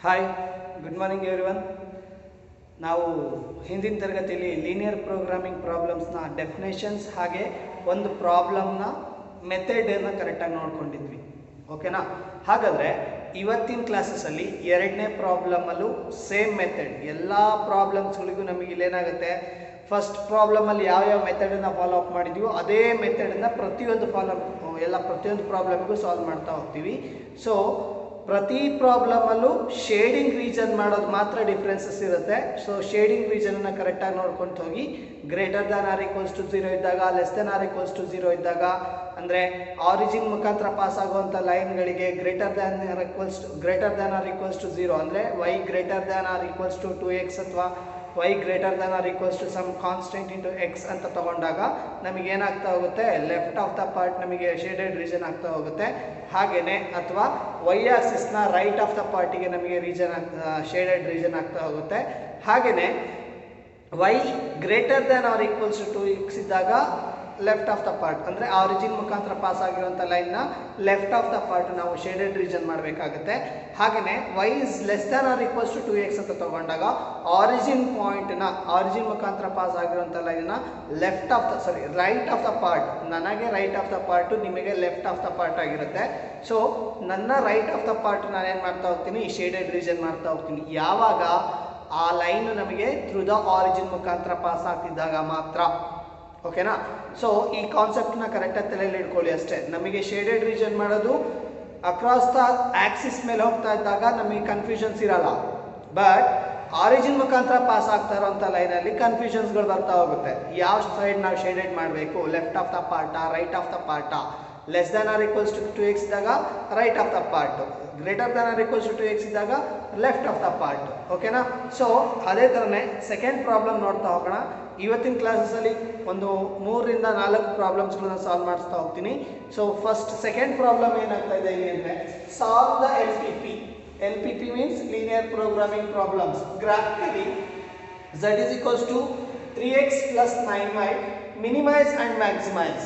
Hi, good morning everyone. ನಾವು ಹಿಂದಿನ ತರಗತಿಯಲ್ಲಿ ಲೀನಿಯರ್ ಪ್ರೋಗ್ರಾಮಿಂಗ್ ಪ್ರಾಬ್ಲಮ್ಸ್ನ ಡೆಫಿನೇಷನ್ಸ್ ಹಾಗೆ ಒಂದು ಪ್ರಾಬ್ಲಮ್ನ ಮೆಥಡನ್ನು ಕರೆಕ್ಟಾಗಿ ನೋಡ್ಕೊಂಡಿದ್ವಿ. ಓಕೆನಾ? ಹಾಗಾದರೆ ಇವತ್ತಿನ ಕ್ಲಾಸಸ್ಸಲ್ಲಿ ಎರಡನೇ ಪ್ರಾಬ್ಲಮಲ್ಲೂ ಸೇಮ್ ಮೆಥಡ್. ಎಲ್ಲ ಪ್ರಾಬ್ಲಮ್ಸ್ಗಳಿಗೂ ನಮಗೆ ಇಲ್ಲೇನಾಗುತ್ತೆ, ಫಸ್ಟ್ ಪ್ರಾಬ್ಲಮಲ್ಲಿ ಯಾವ್ಯಾವ ಮೆಥಡನ್ನು ಫಾಲೋ ಅಪ್ ಮಾಡಿದ್ವೋ ಅದೇ ಮೆಥಡನ್ನು ಪ್ರತಿಯೊಂದು ಪ್ರಾಬ್ಲಮ್ಗೂ ಸಾಲ್ವ್ ಮಾಡ್ತಾ ಹೋಗ್ತೀವಿ. ಸೊ ಪ್ರತಿ ಪ್ರಾಬ್ಲಮಲ್ಲೂ ಶೇಡಿಂಗ್ ರೀಜನ್ ಮಾಡೋದು ಮಾತ್ರ ಡಿಫ್ರೆನ್ಸಸ್ ಇರುತ್ತೆ. ಸೊ ಶೇಡಿಂಗ್ ರೀಜನನ್ನು ಕರೆಕ್ಟಾಗಿ ನೋಡ್ಕೊಂಡು ಹೋಗಿ, greater than or equals to 0 ಇದ್ದಾಗ, less than or equals to 0 ಇದ್ದಾಗ, ಅಂದರೆ ಆರಿಜಿನ್ ಮುಖಾಂತರ ಪಾಸ್ ಆಗುವಂಥ ಲೈನ್ಗಳಿಗೆ greater than or equals to 0 ಅಂದರೆ y greater than or equals to 2x ಅಥವಾ y greater than or equals to some constant into x ಅಂತ ತಗೊಂಡಾಗ ನಮಗೇನಾಗ್ತಾ ಹೋಗುತ್ತೆ, ಲೆಫ್ಟ್ ಆಫ್ ದ ಪಾರ್ಟ್ ನಮಗೆ ಶೇಡೆಡ್ ರೀಜನ್ ಆಗ್ತಾ ಹೋಗುತ್ತೆ. ಹಾಗೆಯೇ ಅಥವಾ y ಆಕ್ಸಿಸ್ನ ರೈಟ್ ಆಫ್ ದ ಪಾರ್ಟಿಗೆ ನಮಗೆ ಶೇಡೆಡ್ ರೀಜನ್ ಆಗ್ತಾ ಹೋಗುತ್ತೆ. ಹಾಗೆಯೇ y greater than or equals to 2x ಇದ್ದಾಗ ಲೆಫ್ಟ್ ಆಫ್ ದ ಪಾರ್ಟ್ ಅಂದರೆ ಆರಿಜಿನ್ ಮುಖಾಂತರ ಪಾಸ್ ಆಗಿರುವಂಥ ಲೈನ್ನ ಲೆಫ್ಟ್ ಆಫ್ ದ ಪಾರ್ಟ್ ನಾವು ಶೇಡೆಡ್ ರೀಜನ್ ಮಾಡಬೇಕಾಗುತ್ತೆ. ಹಾಗೆಯೇ y is less than or equals to 2x ಅಂತ ತಗೊಂಡಾಗ ಆರಿಜಿನ್ ಮುಖಾಂತರ ಪಾಸ್ ಆಗಿರುವಂಥ ಲೈನ್ನ ರೈಟ್ ಆಫ್ ದ ಪಾರ್ಟ್, ನನಗೆ ರೈಟ್ ಆಫ್ ದ ಪಾರ್ಟು, ನಿಮಗೆ ಲೆಫ್ಟ್ ಆಫ್ ದ ಪಾರ್ಟ್ ಆಗಿರುತ್ತೆ. ಸೊ ನನ್ನ ರೈಟ್ ಆಫ್ ದ ಪಾರ್ಟ್ ನಾನೇನು ಮಾಡ್ತಾ ಹೋಗ್ತೀನಿ, ಶೇಡೆಡ್ ರೀಜನ್ ಮಾಡ್ತಾ ಹೋಗ್ತೀನಿ. ಯಾವಾಗ ಆ ಲೈನು ನಮಗೆ ಥ್ರೂ ದ ಆರಿಜಿನ್ ಮುಖಾಂತರ ಪಾಸ್ ಆಗ್ತಿದ್ದಾಗ ಮಾತ್ರ. ಓಕೆನಾ? ಸೊ ಈ ಕಾನ್ಸೆಪ್ಟ್ನ ಕರೆಕ್ಟಾಗಿ ತಲೆಯಲ್ಲಿ ಇಟ್ಕೊಳ್ಳಿ ಅಷ್ಟೇ. ನಮಗೆ ಶೇಡೆಡ್ ರೀಜನ್ ಮಾಡೋದು ಅಕ್ರಾಸ್ ದ ಆಕ್ಸಿಸ್ ಮೇಲೆ ಹೋಗ್ತಾ ಇದ್ದಾಗ ನಮಗೆ ಕನ್ಫ್ಯೂಷನ್ಸ್ ಇರಲ್ಲ. ಬಟ್ ಆರಿಜಿನ್ ಮುಖಾಂತರ ಪಾಸ್ ಆಗ್ತಾ ಇರೋಂಥ ಲೈನಲ್ಲಿ ಕನ್ಫ್ಯೂಷನ್ಸ್ಗಳು ಬರ್ತಾ ಹೋಗುತ್ತೆ. ಯಾವ ಸೈಡ್ ನಾವು ಶೇಡೆಡ್ ಮಾಡಬೇಕು, ಲೆಫ್ಟ್ ಆಫ್ ದ ಪಾರ್ಟಾ, ರೈಟ್ ಆಫ್ ದ ಪಾರ್ಟಾ, less than or equals to 2x ಇದ್ದಾಗ right of the part, greater than or equals to 2x ಇದ್ದಾಗ ಲೆಫ್ಟ್ ಆಫ್ ದ ಪಾರ್ಟ್. ಓಕೆನಾ? ಸೊ ಅದೇ ಥರನೇ ಸೆಕೆಂಡ್ ಪ್ರಾಬ್ಲಮ್ ನೋಡ್ತಾ ಹೋಗೋಣ. ಇವತ್ತಿನ ಕ್ಲಾಸಸ್ಸಲ್ಲಿ ಒಂದು 3 ರಿಂದ 4 ಪ್ರಾಬ್ಲಮ್ಸ್ಗಳನ್ನ ಸಾಲ್ವ್ ಮಾಡಿಸ್ತಾ ಹೋಗ್ತೀನಿ. ಸೊ ಸೆಕೆಂಡ್ ಪ್ರಾಬ್ಲಮ್ ಏನಾಗ್ತಾ ಇದೆ ಇಲ್ಲಿ ಅಂದರೆ, solve the LPP means linear programming problems. Graphically z is equals to 3x plus 9y, minimize and maximize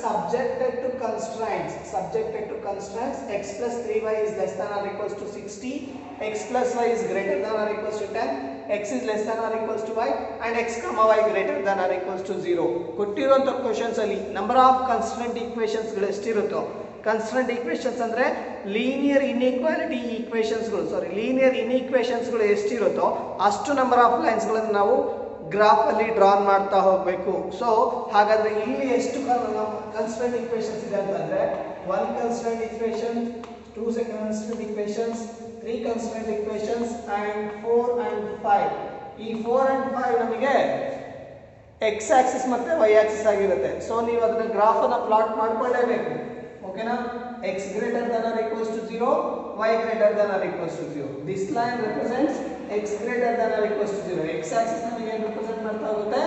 subjected to constraints. X plus 3y is less than or equals to 60, x plus y is greater than or equals to 10, x is less than or equals to y, and x comma y greater than or equals to 0. ಕೊಟ್ಟಿರುವಂಥ questions ಅಲ್ಲಿ number of constant ಈಕ್ವೇಷನ್ಸ್ಗಳು ಎಷ್ಟಿರುತ್ತೋ, constant equations ಅಂದರೆ linear ಇನ್ಇಕ್ವೇಷನ್ಸ್ಗಳು ಎಷ್ಟಿರುತ್ತೋ ಅಷ್ಟು number of ಲೈನ್ಸ್ಗಳನ್ನು ನಾವು ಗ್ರಾಫಲ್ಲಿ drawn ಮಾಡ್ತಾ ಹೋಗಬೇಕು. ಸೊ ಹಾಗಾದರೆ ಇಲ್ಲಿ ಎಷ್ಟು ಕನ್ಸ್ಟೆಂಟ್ ಈಕ್ವೇಷನ್ಸ್ ಇದೆ ಅಂತಂದರೆ, 1 constant equation, 2 constant equations, 3 constant equations and 4 and 5. ಈ 4 and 5 ನಮಗೆ ಎಕ್ಸ್ ಆಕ್ಸಿಸ್ ಮತ್ತು ವೈ ಆಕ್ಸಿಸ್ ಆಗಿರುತ್ತೆ. ಸೊ ನೀವು ಅದನ್ನ ಗ್ರಾಫನ್ನು ಪ್ಲಾಟ್ ಮಾಡ್ಕೊಳ್ಳೇಬೇಕು. ಓಕೆನಾ? x greater than or equals to 0, y greater than or equals to 0. This line represents x greater than or equals to 0. x axis ನಮಗೆ ಏನು represent ಮಾಡ್ತಾ ಹೋಗುತ್ತೆ,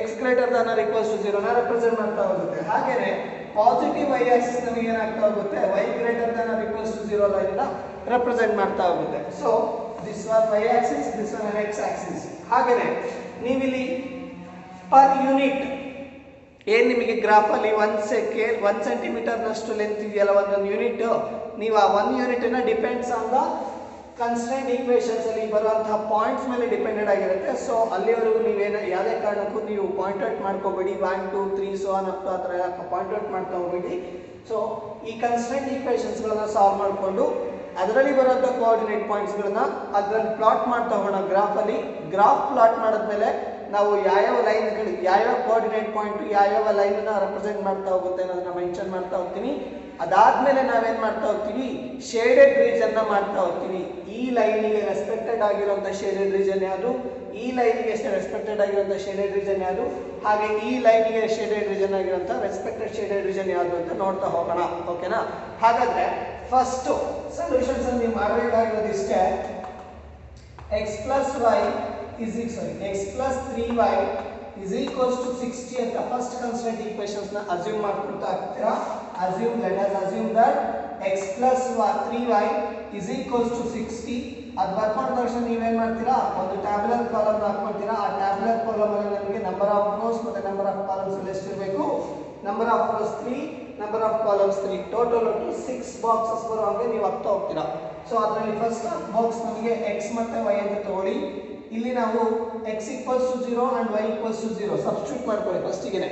x greater than or equals to 0 ನ represent ಮಾಡ್ತಾ ಹೋಗುತ್ತೆ. ಹಾಗೇನೇ positive y axis ನಮಗೆ ಏನಾಗ್ತಾ ಹೋಗುತ್ತೆ, y greater than or equals to 0 line ನ ರೆಪ್ರೆಸೆಂಟ್ ಮಾಡ್ತಾ ಹೋಗುತ್ತೆ. So this one y axis, this one x axis. ಹಾಗೇನೇ ನೀವಿಲ್ಲಿ ಪರ್ ಯೂನಿಟ್ ಏನು ನಿಮಗೆ ಗ್ರಾಫಲ್ಲಿ 1 ಸೆಂಟಿಮೀಟರ್ನಷ್ಟು ಲೆಂತ್ ಇದೆಯಲ್ಲ ಒಂದೊಂದು ಯೂನಿಟ್, ನೀವು ಆ 1 ಯೂನಿಟನ್ನು depends on the constant equations ಅಲ್ಲಿ ಬರುವಂತಹ ಪಾಯಿಂಟ್ಸ್ ಮೇಲೆ ಡಿಪೆಂಡೆಡ್ ಆಗಿರುತ್ತೆ. ಸೊ ಅಲ್ಲಿವರೆಗೂ ನೀವೇನು ಯಾವುದೇ ಕಾರಣಕ್ಕೂ ನೀವು ಪಾಯಿಂಟ್ ಔಟ್ ಮಾಡ್ಕೋಬೇಡಿ, 1 2 3 ಸೊ ಆನ್ ಅಪ್ ಆ ಥರ ಪಾಯಿಂಟ್ ಔಟ್ ಮಾಡ್ತಾ ಹೋಗಬೇಡಿ. ಸೊ ಈ ಕನ್ಸ್ಟೆಂಟ್ ಈಕ್ವೇಷನ್ಸ್ಗಳನ್ನ ಸಾಲ್ವ್ ಮಾಡಿಕೊಂಡು ಅದರಲ್ಲಿ ಬರುವಂಥ ಕೋಆರ್ಡಿನೇಟ್ ಪಾಯಿಂಟ್ಸ್ಗಳನ್ನ ಅದರಲ್ಲಿ ಪ್ಲಾಟ್ ಮಾಡ್ತಾ ಹೋಗೋಣ ಗ್ರಾಫಲ್ಲಿ. ಗ್ರಾಫ್ ಪ್ಲಾಟ್ ಮಾಡಿದ್ಮೇಲೆ ನಾವು ಯಾವ್ಯಾವ ಲೈನ್ಗಳು, ಯಾವ್ಯಾವ ಕೋಆರ್ಡಿನೇಟ್ ಪಾಯಿಂಟ್ ಯಾವ್ಯಾವ ಲೈನನ್ನ ರೆಪ್ರೆಸೆಂಟ್ ಮಾಡ್ತಾ ಹೋಗುತ್ತೆ ಅನ್ನೋದನ್ನ ಮೆನ್ಷನ್ ಮಾಡ್ತಾ ಹೋಗ್ತೀನಿ. ಅದಾದ್ಮೇಲೆ ನಾವೇನು ಮಾಡ್ತಾ ಹೋಗ್ತೀವಿ, ಶೇಡೆಡ್ ರೀಜನ್ನ ಮಾಡ್ತಾ ಹೋಗ್ತೀವಿ. ಈ ಲೈನಿಗೆ ರೆಸ್ಪೆಕ್ಟೆಡ್ ಆಗಿರುವಂಥ ಶೇಡೆಡ್ ರೀಜನ್ ಯಾವುದು, ಈ ಲೈನಿಗೆ ರೆಸ್ಪೆಕ್ಟೆಡ್ ಆಗಿರುವಂಥ ಶೇಡೆಡ್ ರೀಜನ್ ಯಾವುದು, ಹಾಗೆ ಈ ಲೈನಿಗೆ ಶೇಡೆಡ್ ರೀಜನ್ ಆಗಿರುವಂಥ ರೆಸ್ಪೆಕ್ಟೆಡ್ ಶೇಡೆಡ್ ರೀಜನ್ ಯಾವುದು ಅಂತ ನೋಡ್ತಾ ಹೋಗೋಣ. ಓಕೆನಾ? ಹಾಗಾದ್ರೆ ಫಸ್ಟ್ ಸೊಲ್ಯೂಷನ್ಸ್ ಅನ್ನು ನೀವು ಮಾಡಬೇಕಾಗಿರೋದು ಇಷ್ಟೇ. x plus 3y is equals to 60 ಅಂತ ಫಸ್ಟ್ ಕನ್ಸ್ಟೆಂಟ್ ಈಕ್ವೇಷನ್ಸ್ ನ ಅಸ್ಯೂಮ್ ಮಾಡ್ಕೊಳ್ತಾ ಇರ್ತೀರಾ. let us assume that x plus 3y is equals to 60. ಅದು ಬರ್ಕೊಂಡ ತಕ್ಷಣ ನೀವೇನು ಮಾಡ್ತೀರಾ, ಒಂದು ಟ್ಯಾಬ್ಯುಲರ್ ಕಾಲಮ್ ಹಾಕ್ಕೊಳ್ತೀರಾ. ಆ ಟ್ಯಾಬ್ಯುಲರ್ ಕಾಲಮ್ ಅಲ್ಲಿ ನಮಗೆ ನಂಬರ್ ಆಫ್ ರೋಸ್ ಮತ್ತು ನಂಬರ್ ಆಫ್ ಕಾಲಮ್ಸ್ ಎಷ್ಟಿರಬೇಕು, number of rows 3, number of columns 3, total 6 boxes ಬರೋ ಹಾಗೆ ನೀವು ಹಾಕ್ತಾ ಹೋಗ್ತೀರಾ. ಸೊ ಅದರಲ್ಲಿ ಫಸ್ಟ್ ಬಾಕ್ಸ್ ನಮಗೆ x ಮತ್ತೆ y ಅಂತ ತಗೊಳ್ಳಿ. ಇಲ್ಲಿ ನಾವು x = 0 and y = 0 ಸಬ್ಸ್ಟಿಟ್ಯೂಟ್ ಮಾಡ್ಕೊಳ್ಳಿ ಫಸ್ಟ್ ಗೆನೆ.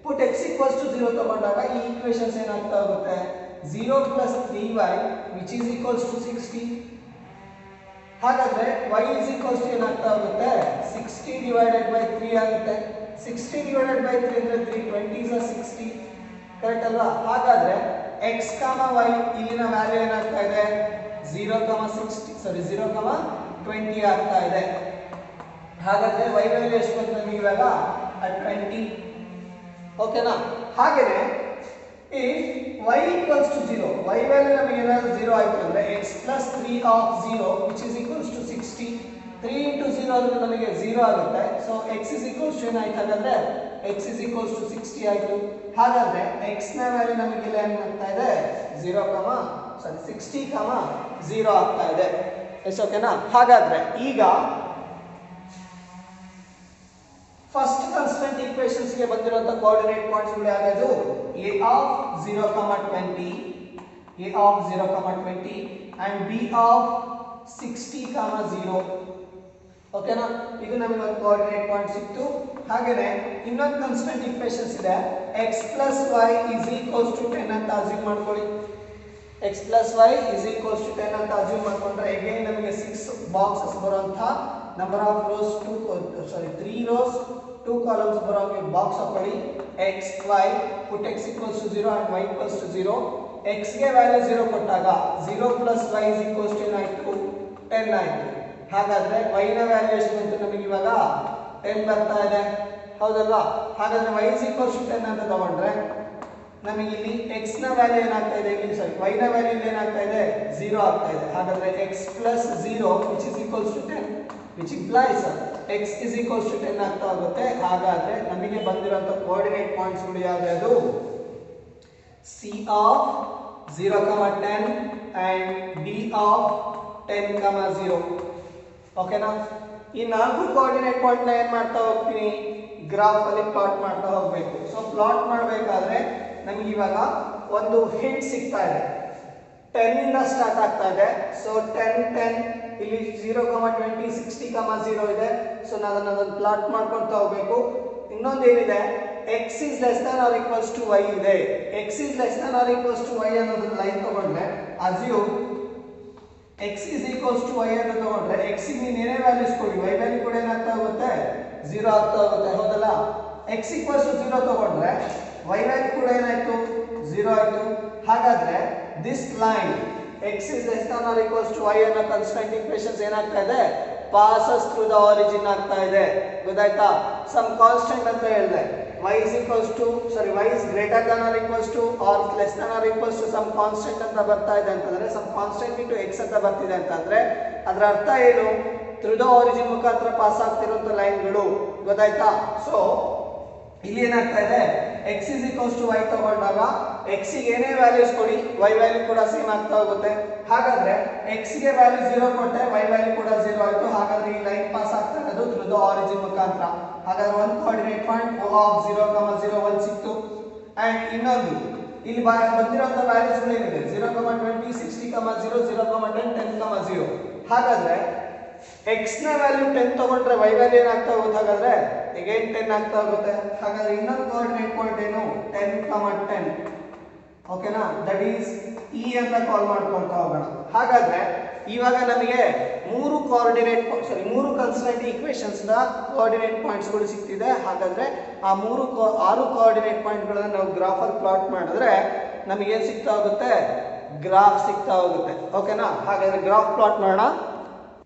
ಪುಟ್ x = 0 ತಗೊಂಡಾಗ ಈ ಈಕ್ವೇಷನ್ಸ್ ಏನಾಗ್ತಾ ಹೋಗುತ್ತೆ 0 + 3y which is equals to 60. ಹಾಗಾದ್ರೆ y is ಏನಾಗ್ತಾ ಹೋಗುತ್ತೆ 60 divided by 3 ಆಗುತ್ತೆ. 60 divided by 3 ಅಂದ್ರೆ 3 20 is 60 ಕರೆಕ್ಟ್ ಅಲ್ವಾ? ಹಾಗಾದ್ರೆ x, y ಇಲ್ಲಿನ ವ್ಯಾಲ್ಯೂ ಏನಾಗ್ತಾ ಇದೆ 0,20 ಆಗ್ತಾ ಇದೆ. ಹಾಗಾದ್ರೆ y ವ್ಯಾಲ್ಯೂ ಎಷ್ಟು ಬಂತು ನಮಗೆ ಇವಾಗ 20. ಓಕೆನಾ? ಹಾಗೇನೆ if y equals to 0, y value ನಮಗೆ ಏನಾದ್ರು 0 ಆಯ್ತು ಅಂದ್ರೆ x plus 3 of 0 which is equals to 60. 3 into 0 ಅಂದ್ರೆ ನಮಗೆ 0 ಆಗುತ್ತೆ. So x is equals to ಏನಾಯ್ತು ಹಾಗಾದ್ರೆ x is equals to 60 ಆಯ್ತು. ಹಾಗಾದ್ರೆ x ನ ವ್ಯಾಲ್ಯೂ ನಮಗೆ ಇಲ್ಲಿ ಏನು ಆಗ್ತಾ ಇದೆ 60, 0 ಆಗ್ತಾ ಇದೆ. ಎಸ್ ಓಕೆನಾ? ಹಾಗಾದ್ರೆ ಈಗ ಫಸ್ಟ್ ಕಾನ್ಸ್ಟೆಂಟ್ ಈಕ್ವೇಷನ್ಸ್ ಗೆ ಬಂದಿರುವಂತ ಕೋಆರ್ಡಿನೇಟ್ ಪಾಯಿಂಟ್ಸ್ ಗಳು ಯಾವುದು a of 0,20, a of 0,20 and b of 60, 0. ಓಕೆನಾ? ಇದು ನಮಗೆ ಒಂದು ಕೋಆರ್ಡಿನೇಟ್ ಪಾಯಿಂಟ್ ಸಿಕ್ತು. ಹಾಗೇನೆ ಇನ್ನೊಂದು ಕಾನ್ಸ್ಟೆಂಟ್ ಈಕ್ವೇಷನ್ಸ್ ಇದೆ x plus y is equals to 10 ಅಂತ ಅಸ್ಯೂಮ್ ಮಾಡ್ಕೊಳ್ಳಿ. x plus y is equals to 10 ಅಂತ ಅಸ್ಯೂಮ್ ಮಾಡ್ಕೊಂಡ್ರೆ ಅಗೇನ್ ನಮಗೆ 6 ಬಾಕ್ಸಸ್ ಬರುವಂತ number of rows 3 rows 2 columns ಬರೋಂಗೆ ಬಾಕ್ಸ್ ಹಾಕೊಳ್ಳಿ. x y put x equals to 0 and y equals to 0. x ಗೆ value 0 ಕೊಟ್ಟಾಗ 0 plus y is equals to ಏನಾಯ್ತು 10 ಆಯ್ತು. ಹಾಗಾದ್ರೆ y ನ ವ್ಯಾಲ್ಯೂ ಎಷ್ಟು ಬಂತು ನಮಗೆ ಇವಾಗ 10 ಬರ್ತಾ ಇದೆ. ಹೌದಲ್ವಾ? ಹಾಗಾದ್ರೆ y is equals to 10 ಅಂತ ತಗೊಂಡ್ರೆ ನಮಗೆ ಇಲ್ಲಿ x ನ ವ್ಯಾಲ್ಯೂ ಏನಾಗ್ತಾ ಇದೆ ಇಲ್ಲಿ y ನ ವ್ಯಾಲ್ಯೂ ಇಲ್ಲಿ ಏನಾಗ್ತಾ ಇದೆ 0 ಆಗ್ತಾ ಇದೆ. ಹಾಗಾದ್ರೆ x plus 0 which is equals to 10 which implies x is equals to 10 ಆಗ್ತಾ ಹೋಗುತ್ತೆ. ಹಾಗಾದ್ರೆ ನಮಗೆ ಬಂದಿರುವಂತ ಕೋಆರ್ಡಿನೇಟ್ ಪಾಯಿಂಟ್ಸ್ ಗಳು ಯಾವ್ಯಾವುದು c of 0,10 and d of 10, 0. ಓಕೆನಾ? ಈ ನಾಲ್ಕು ಕೋಆರ್ಡಿನೇಟ್ ಪಾಯಿಂಟ್ ನ ಏನ್ ಮಾಡ್ತಾ ಹೋಗ್ತೀನಿ ಗ್ರಾಫ್ ಅಲ್ಲಿ ಪ್ಲಾಟ್ ಮಾಡ್ತಾ ಹೋಗ್ಬೇಕು. ಸೊ ಪ್ಲಾಟ್ ಮಾಡಬೇಕಾದ್ರೆ ನಮಗೆ ಇವಾಗ ಒಂದು ಹಿಂಟ್ ಸಿಗ್ತಾ ಇದೆ. 10 ಇಂದ ಸ್ಟಾರ್ಟ್ ಆಗ್ತಾ ಇದೆ. ಸೊ 10 10 ಇಲ್ಲಿ 0,20 60, 0 ಇದೆ. ಸೊ ನಾನು ಅದನ್ನ ಪ್ಲಾಟ್ ಮಾಡ್ಕೊಳ್ತಾ ಹೋಗ್ಬೇಕು. ಇನ್ನೊಂದು ಏನಿದೆ x is less than or equals to y ಇದೆ. x is less than or equals to y ಅನ್ನೋದನ್ನ ಲೈನ್ ತಗೊಂಡ್ರೆ assume x is equals to y ಅಂತ ತಗೊಂಡ್ರೆ x ಗೆ ನೀವು ಏನೇ ವ್ಯಾಲ್ಯೂಸ್ ಕೊಡಿ y ವ್ಯಾಲ್ಯೂ ಕೂಡ ಏನಾಗ್ತಾ ಹೋಗುತ್ತೆ 0 ಆಗ್ತಾ ಹೋಗುತ್ತೆ. ಹೌದಲ್ಲ? x equals to 0 ತಗೊಂಡ್ರೆ y ವ್ಯಾಲ್ಯೂ ಕೂಡ ಏನಾಯ್ತು 0 ಆಯ್ತು. ಹಾಗಾದ್ರೆ this line x is less than or equals to y ಅನ್ನೋ ಕಾನ್ಸ್ಟೆಂಟ್ ಈಕ್ವೇಷನ್ಸ್ ಏನಾಗ್ತಾ ಇದೆ passes through the origin ಆಗ್ತಾ ಇದೆ. ಗೊತ್ತಾಯ್ತಾ? ಸಮ್ ಕಾನ್ಸ್ಟೆಂಟ್ ಅಂತ ಹೇಳಿದೆ y is greater than or equals to or less than or equals to some constant ಅಂತ ಬರ್ತಾ ಇದೆ ಅಂತಂದ್ರೆ some constant into x ಅಂತ ಬರ್ತಿದೆ ಅಂತಂದ್ರೆ ಅದರ ಅರ್ಥ ಏನು through the origin ಮುಖಾಂತರ ಪಾಸ್ ಆಗ್ತಿರುವಂತ ಲೈನ್ಗಳು. ಗೊತ್ತಾಯ್ತಾ? ಸೊ ಇಲ್ಲಿ ಏನಾಗ್ತಾ ಇದೆ x is equals to y ತಗೊಂಡಾಗ x ಗೆ ಏನೇ ವ್ಯಾಲ್ಯೂಸ್ ಕೊಡಿ y ವ್ಯಾಲ್ಯೂ ಕೂಡ ಸೇಮ್ ಆಗ್ತಾ ಹೋಗುತ್ತೆ. ಹಾಗಾದ್ರೆ x ಗೆ ವ್ಯಾಲ್ಯೂ 0 ಕೊಟ್ಟೆ y ವ್ಯಾಲ್ಯೂ ಕೂಡ 0 ಆಯ್ತು. ಹಾಗಾದ್ರೆ ಈ ಲೈನ್ ಪಾಸ್ ಆಗ್ತಾ ಇರೋದು ಥ್ರೂ ದ ಆರಿಜಿನ್ ಮುಖಾಂತರ. ಹಾಗಾದ್ರೆ ಒಂದು ಕೋಆರ್ಡಿನೇಟ್ ಪಾಯಿಂಟ್ O of 0,0 1 ಸಿಕ್ತು. ಅಂಡ್ ಇನ್ನೊಂದು ಇಲ್ಲಿ ಬಂದಿರುವಂತ ವ್ಯಾಲ್ಯೂಸ್ ಗಳು ಏನಿದೆ 0,20 60, 0 0,10 10, 0. ಹಾಗಾದ್ರೆ x ನ ವ್ಯಾಲ್ಯೂ 10 ತಗೊಂಡ್ರೆ y ವ್ಯಾಲ್ಯೂ ಏನಾಗ್ತಾ ಹೋಗುತ್ತೆ ಹಾಗಾದ್ರೆ ಅಗೇನ್ 10 ಆಗ್ತಾ ಹೋಗುತ್ತೆ. ಹಾಗಾದ್ರೆ ಇನ್ನೊಂದು ಕೋಆರ್ಡಿನೇಟ್ ಪಾಯಿಂಟ್ ಏನು 10, 10. ಓಕೆನಾ? ದಟ್ ಈಸ್ E ಅಂತ ಕಾಲ್ ಮಾಡ್ಕೊಳ್ತಾ ಹೋಗೋಣ. ಹಾಗಾದ್ರೆ ಇವಾಗ ನಮಗೆ ಮೂರು ಕಾನ್ಸ್ಟೆಂಟ್ ಈಕ್ವೇಷನ್ಸ್ ನ ಕೋಆರ್ಡಿನೇಟ್ ಪಾಯಿಂಟ್ಸ್ ಗಳು ಸಿಗ್ತಿದೆ. ಹಾಗಾದ್ರೆ ಆ 6 ಕೋಆರ್ಡಿನೇಟ್ ಪಾಯಿಂಟ್ ಗಳನ್ನ ನಾವು ಗ್ರಾಫ್ ಅಲ್ಲಿ ಪ್ಲಾಟ್ ಮಾಡಿದ್ರೆ ನಮಗೆ ಏನು ಸಿಗ್ತಾ ಹೋಗುತ್ತೆ ಗ್ರಾಫ್ ಸಿಗ್ತಾ ಹೋಗುತ್ತೆ. ಓಕೆನಾ? ಹಾಗಾದ್ರೆ ಗ್ರಾಫ್ ಪ್ಲಾಟ್ ಮಾಡೋಣ.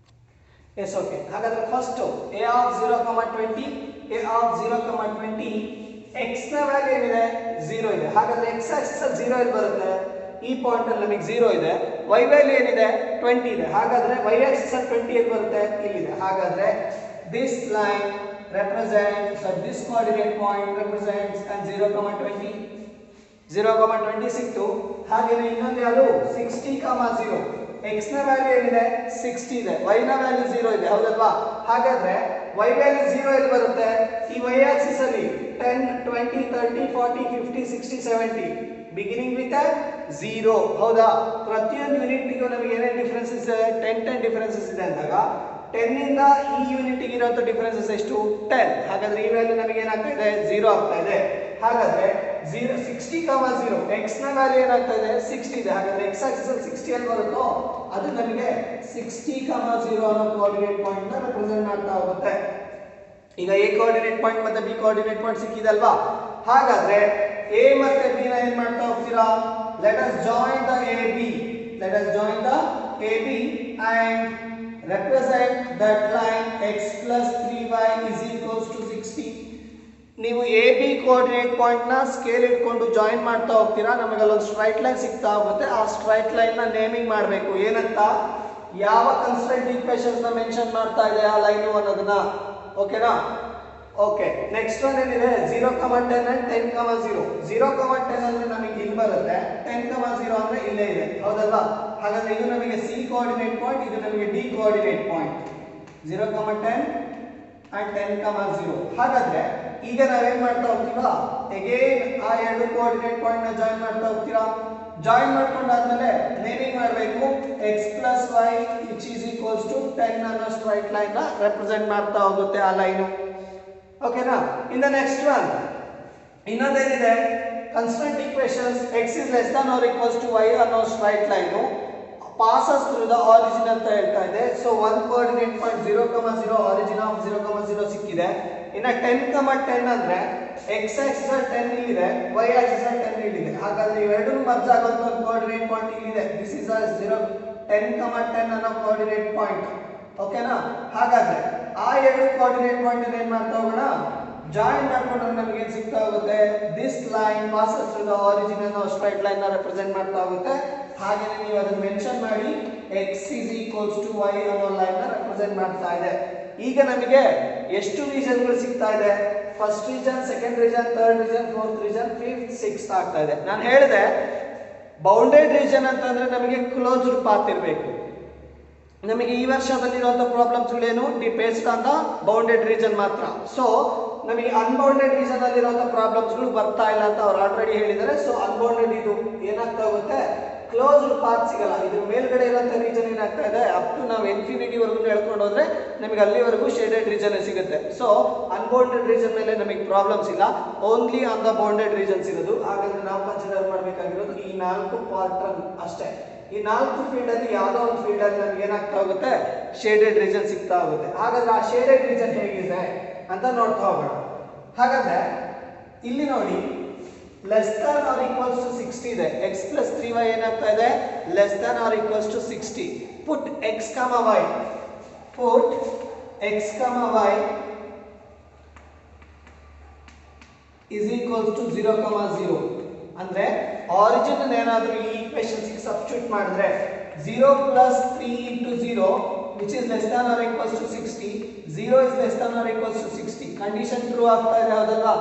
S okay. ಹಾಗಾದ್ರೆ ಫಸ್ಟ್ a of 0,20 x ನ ವ್ಯಾಲ್ಯೂ ಏನಿದೆ 0 ಇದೆ. ಹಾಗಾದ್ರೆ x ಆಕ್ಸಿಸ್ ಅಲ್ಲಿ 0 ಎಲ್ಲಿ ಬರುತ್ತೆ ಈ ಪಾಯಿಂಟ್ ಅಲ್ಲಿ ನಮಗೆ 0 ಇದೆ. y ವ್ಯಾಲ್ಯೂ ಏನಿದೆ 20 ಇದೆ. ಹಾಗಾದ್ರೆ y ಆಕ್ಸಿಸ್ ಅಲ್ಲಿ 20 ಎಲ್ಲಿ ಬರುತ್ತೆ ಇಲ್ಲಿದೆ. ಹಾಗಾದ್ರೆ this line represents this coordinate point represents and 0,20 ಸಿಕ್ತು. ಹಾಗೇನೇ ಇನ್ನೊಂದು ಯಾವುದು 60, 0. x ನ ವ್ಯಾಲ್ಯೂ ಏನಿದೆ 60 ಇದೆ. y ನ ವ್ಯಾಲ್ಯೂ 0 ಇದೆ. ಹೌದಲ್ವಾ? ಹಾಗಾದ್ರೆ y ವ್ಯಾಲ್ಯೂ 0 ಎಲ್ಲಿ ಬರುತ್ತೆ ಈ y ಆಕ್ಸಿಸ್ ಅಲ್ಲಿ 10 20 30 40 50 60 70 ಬಿಗಿನಿಂಗ್ ವಿತ್ 0. ಹೌದಾ? ಪ್ರತಿಯೊಂದು ಯೂನಿಟ್ಗೂ ನಮಗೆ ಏನೇನು ಡಿಫರೆನ್ಸಸ್ ಇದೆ? 10 ಡಿಫರೆನ್ಸಸ್ ಇದೆ ಅಂದಾಗ 10 ಇಂದ ಈ ಯೂನಿಟ್ಗೆ ಇರುವಂತ ಡಿಫರೆನ್ಸಸ್ ಎಷ್ಟು? 10. ಹಾಗಾದ್ರೆ ಈ ವ್ಯಾಲ್ಯೂ ನಮಗೆ ಏನಾಗ್ತಾ ಇದೆ? 0 ಆಗ್ತಾ ಇದೆ. ಹಾಗಾದ್ರೆ 60, 0 x ನ ವ್ಯಾಲ್ಯೂ ಏನಾಗ್ತಾ ಇದೆ? 60 ಇದೆ. ಹಾಗಾದ್ರೆ x ಆಕ್ಸಿಸ್ ಅಲ್ಲಿ 60 ಅಲ್ಲಿ ಬರುತ್ತೋ ಅದು ನಮಗೆ 60, 0 ಅನ್ನೋ ಕೋಆರ್ಡಿನೇಟ್ ಪಾಯಿಂಟ್ ನ ರೆಪ್ರೆಸೆಂಟ್ ಮಾಡ್ತಾ ಹೋಗುತ್ತೆ. ಈಗ a ಕೋಆರ್ಡಿನೇಟ್ ಪಾಯಿಂಟ್ ಮತ್ತೆ b ಕೋಆರ್ಡಿನೇಟ್ ಪಾಯಿಂಟ್ ಸಿಕ್ಕಿದಲ್ವಾ? ಹಾಗಾದ್ರೆ a ಮತ್ತೆ b ನ ಏನ್ ಮಾಡ್ತಾ ಹೋಗ್ತೀರಾ? Let us join the AB. Let us join the AB and represent that line x plus 3y is equals to 60. ನೀವು ಎ ಬಿ ಕೋಆರ್ಡಿನೇಟ್ ಪಾಯಿಂಟ್ ನ scale ಇಟ್ಕೊಂಡು ಜಾಯಿನ್ ಮಾಡ್ತಾ ಹೋಗ್ತೀರಾ. ನಮಗೆ ಅಲ್ಲೊಂದು ಸ್ಟ್ರೈಟ್ ಲೈನ್ ಸಿಗ್ತಾ ಹೋಗುತ್ತೆ. ಆ ಸ್ಟ್ರೈಟ್ ಲೈನ್ ನ ನೇಮಿಂಗ್ ಮಾಡಬೇಕು. ಏನಂತ? ಯಾವ ಕನ್ಸ್ಟ್ರೈಂಟ್ ಈಕ್ವೇಷನ್ಸ್ ನ ಮೆನ್ಷನ್ ಮಾಡ್ತಾ ಇದೆ ಆ ಲೈನು ಅನ್ನೋದನ್ನ. ಓಕೆನಾ? ಓಕೆ, ನೆಕ್ಸ್ಟ್ ಒನ್ ಏನಿದೆ? 0, 10 and 10, 0. 0, 10 ಅಂದ್ರೆ ನಮಗೆ ಇಲ್ಲಿ ಬರುತ್ತೆ. 10, 0 ಅಂದ್ರೆ ಇಲ್ಲೇ ಇದೆ. ಹೌದಲ್ವಾ? ಹಾಗಾದ್ರೆ ಇದು ನಮಗೆ ಸಿ ಕೋಆರ್ಡಿನೇಟ್ ಪಾಯಿಂಟ್, ಇದು ನಮಗೆ ಡಿ ಕೋಆರ್ಡಿನೇಟ್ ಪಾಯಿಂಟ್. 0, 10 and 10, 0. ಹಾಗಾದ್ರೆ ಈಗ ನಾವೇನ್ ಮಾಡ್ತಾ ಹೋಗ್ತೀವಾ? ಅಗೇನ್ ಆ ಎರಡು ಕೋಆರ್ಡಿನೇಟ್ ಪಾಯಿಂಟ್ ನ ಜಾಯಿನ್ ಮಾಡ್ತಾ ಹೋಗ್ತೀರಾ. ಜಾಯಿನ್ ಮಾಡ್ಕೊಂಡಾದ್ಮೇಲೆ ನೇಮಿಂಗ್ ಮಾಡಬೇಕು. x plus y which is equals to 10 ಅನ್ನೋ ಸ್ಟ್ರೈಟ್ ಲೈನ್ ನ ರೆಪ್ರೆಸೆಂಟ್ ಮಾಡ್ತಾ ಹೋಗುತ್ತೆ ಆ ಲೈನು. ಓಕೆನಾ? ಇನ್ ದ ನೆಕ್ಸ್ಟ್ ಒನ್ ಇನ್ನೊಂದೇನಿದೆ? Constant equations x is less than or equals to y ಅನ್ನೋ straight line passes through the origin ಅಂತ ಹೇಳ್ತಾ ಇದೆ. So one coordinate point 0, 0 origin of 0, 0 ಸಿಕ್ಕಿದೆ. ಇನ್ನ 10, 10 ಅಂದ್ರೆ x axis ಅಲ್ಲಿ 10 ಇಲ್ಲಿದೆ, y axis ಅಲ್ಲಿ 10 ಇಲ್ಲಿದೆ. ಹಾಗಾದ್ರೆ ಇವೆರಡೂ ಮರ್ಜ್ ಆಗುವಂತ ಒಂದು ಕೋಆರ್ಡಿನೇಟ್ ಪಾಯಿಂಟ್ ಇಲ್ಲಿದೆ. ದಿಸ್ ಇಸ್ a 0, 10, 10 ಅನ್ನೋ ಕೋಆರ್ಡಿನೇಟ್ ಪಾಯಿಂಟ್. ಓಕೆನಾ? ಹಾಗಾದ್ರೆ ಆ ಎರಡು ಕೋಆರ್ಡಿನೇಟ್ ಪಾಯಿಂಟ್ ಅನ್ನು ಏನ್ ಮಾಡ್ತಾ ಹೋಗೋಣ? ಜಾಯಿನ್ ಮಾಡ್ಕೊಂಡ್ರೆ ನಮಗೆ ಏನು ಸಿಗ್ತಾ ಹೋಗುತ್ತೆ? This line passes through the origin ಅನ್ನೋ ಸ್ಟ್ರೈಟ್ ಲೈನ್ ನ ರೆಪ್ರೆಸೆಂಟ್ ಮಾಡ್ತಾ ಹೋಗುತ್ತೆ. ಹಾಗೇನೇ ನೀವು ಅದನ್ನ ಮೆನ್ಷನ್ ಮಾಡಿ x is equals to y ಅನ್ನೋ ಲೈನ್ ನ ರೆಪ್ರೆಸೆಂಟ್ ಮಾಡ್ತಾ ಇದೆ. ಈಗ ನಮಗೆ ಎಷ್ಟು ರೀಜನ್ಗಳು ಸಿಗ್ತಾ ಇದೆ? First region, second region, third region, fourth region, fifth, sixth ಆಗ್ತಾ ಇದೆ. ನಾನು ಹೇಳಿದೆ ಬೌಂಡೆಡ್ ರೀಜನ್ ಅಂತಂದ್ರೆ ನಮಗೆ ಕ್ಲೋಸ್ಡ್ ಪಾತ್ ಇರಬೇಕು. ನಮಗೆ ಈ ವರ್ಷದಲ್ಲಿರುವಂತ ಪ್ರಾಬ್ಲಮ್ಸ್ಗಳೇನು? Based on the bounded region ಮಾತ್ರ. ಸೊ ನಮಗೆ ಅನ್ಬೌಂಡೆಡ್ ರೀಜನ್ ಅಲ್ಲಿರುವಂತ ಪ್ರಾಬ್ಲಮ್ಸ್ಗಳು ಬರ್ತಾ ಇಲ್ಲ ಅಂತ ಅವ್ರು ಆಲ್ರೆಡಿ ಹೇಳಿದ್ದಾರೆ. ಸೊ ಅನ್ಬೌಂಡೆಡ್ ಇದು ಏನಾಗ್ತಾ ಹೋಗುತ್ತೆ? ಕ್ಲೋಸ್ಡ್ ಪಾತ್ ಸಿಗಲ್ಲ. ಇದ್ರ ಮೇಲ್ಗಡೆ ಇರುವಂತ ರೀಜನ್ ಏನಾಗ್ತಾ ಇದೆ? ಅಪ್ ಟು ನಾವು ಇನ್ಫಿನಿಟಿ ವರೆಗೂ ಹೇಳ್ಕೊಂಡು ಹೋದ್ರೆ ನಮಗೆ ಅಲ್ಲಿವರೆಗೂ ಶೇಡೆಡ್ ರೀಜನ್ ಸಿಗುತ್ತೆ. ಸೊ ಅನ್ಬೌಂಡೆಡ್ ರೀಜನ್ ಮೇಲೆ ನಮಗೆ ಪ್ರಾಬ್ಲಮ್ಸ್ ಇಲ್ಲ, only on the bounded regions ಇರೋದು. ಹಾಗಾದ್ರೆ ನಾವು ಕನ್ಸಿಡರ್ ಮಾಡಬೇಕಾಗಿರೋದು ಈ 4 ಪಾರ್ಟ್ ಅಷ್ಟೇ. ಈ 4 ಫೀಲ್ಡ್ ಅಲ್ಲಿ ಯಾವುದೋ ಒಂದು ಫೀಲ್ಡ್ ಅಲ್ಲಿ ನಮ್ಗೆ ಏನಾಗ್ತಾ ಹೋಗುತ್ತೆ? ಶೇಡೆಡ್ ರೀಜನ್ ಸಿಗ್ತಾ ಹೋಗುತ್ತೆ. ಹಾಗಾದ್ರೆ ಆ ಶೇಡೆಡ್ ರೀಜನ್ ಹೇಗಿದೆ ಅಂತ ನೋಡ್ತಾ ಹೋಗೋಣ. ಹಾಗಾದ್ರೆ ಇಲ್ಲಿ ನೋಡಿ, less than or equals to 60 ಇದೆ. x plus 3y ಏನಾಗ್ತಾ ಇದೆ? Less than or equals to 60. Put x, y. Put x, y is equals to 0, 0. ಅಂದ್ರೆ ಆರಿಜಿನ್ ಏನಾದರೂ ಈ ಈಕ್ವೇಷನ್ಸ್ ಗೆ ಸಬ್ಸ್ಟಿಟ್ಯೂಟ್ ಮಾಡಿದ್ರೆ 0 plus 3 into 0 which is less than or equals to 60. 0 is less than or equals to 60. Condition true ಆಗ್ತಾ ಇದೆ. ಹೌದಲ್ವಾ?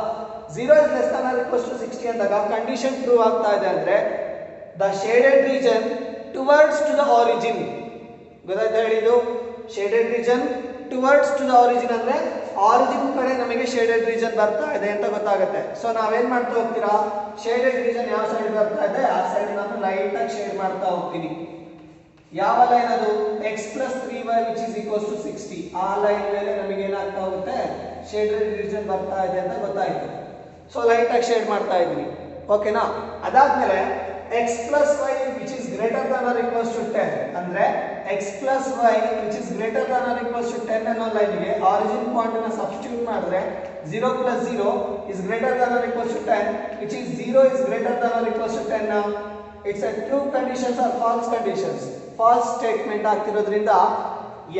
0 is less than or equals to 60 ಅಂದಾಗ condition true ಆಗ್ತಾ ಇದೆ ಅಂದ್ರೆ the shaded region towards to the origin. ಗೊತ್ತಾಯ್ತಾ ಹೇಳಿದ್ದು? Shaded region towards to the origin ಅಂದ್ರೆ ಆರಿಜಿನ್ ಕಡೆ ನಮಗೆ ಶೇಡೆಡ್ ರೀಜನ್ ಬರ್ತಾ ಇದೆ ಅಂತ ಗೊತ್ತಾಗುತ್ತೆ. ಸೊ ನಾವೇನ್ ಮಾಡ್ತಾ ಹೋಗ್ತೀರಾ? ಶೇಡೆಡ್ ರೀಜನ್ ಯಾವ ಸೈಡ್ ಬರ್ತಾ ಇದೆ ಆ ಸೈಡ್ ನಾನು ಲೈಟ್ ಆಗಿ ಶೇಡ್ ಮಾಡ್ತಾ ಹೋಗ್ತೀನಿ. ಯಾವ ಲೈನ್ ಅದು? x plus 3y which is equals to 60. ಆ ಲೈನ್ ಮೇಲೆ ನಮಗೆ ಏನಾಗ್ತಾ ಹೋಗುತ್ತೆ? ಶೇಡೆಡ್ ರೀಜನ್ ಬರ್ತಾ ಇದೆ ಅಂತ ಗೊತ್ತಾಯ್ತು. ಸೊ ಲೈಟ್ ಆಗಿ ಶೇಡ್ ಮಾಡ್ತಾ ಇದೀನಿ. ಓಕೆನಾ? ಅದಾದ್ಮೇಲೆ x plus y which is greater than or equals to 10 ಅಂದ್ರೆ x plus y which is greater than or equals to 10 ಅನ್ನೋ ಲೈನ್ಗೆ ಆರಿಜಿನ್ ಪಾಯಿಂಟ್ ಅನ್ನು ಸಬ್ಸ್ಟಿಟ್ಯೂಟ್ ಮಾಡಿದ್ರೆ 0 plus 0 is greater than or equals to 10 which is 0 is greater than or equals to 10 now. It's a true conditions or false conditions. False statement ಆಗ್ತಿರೋದ್ರಿಂದ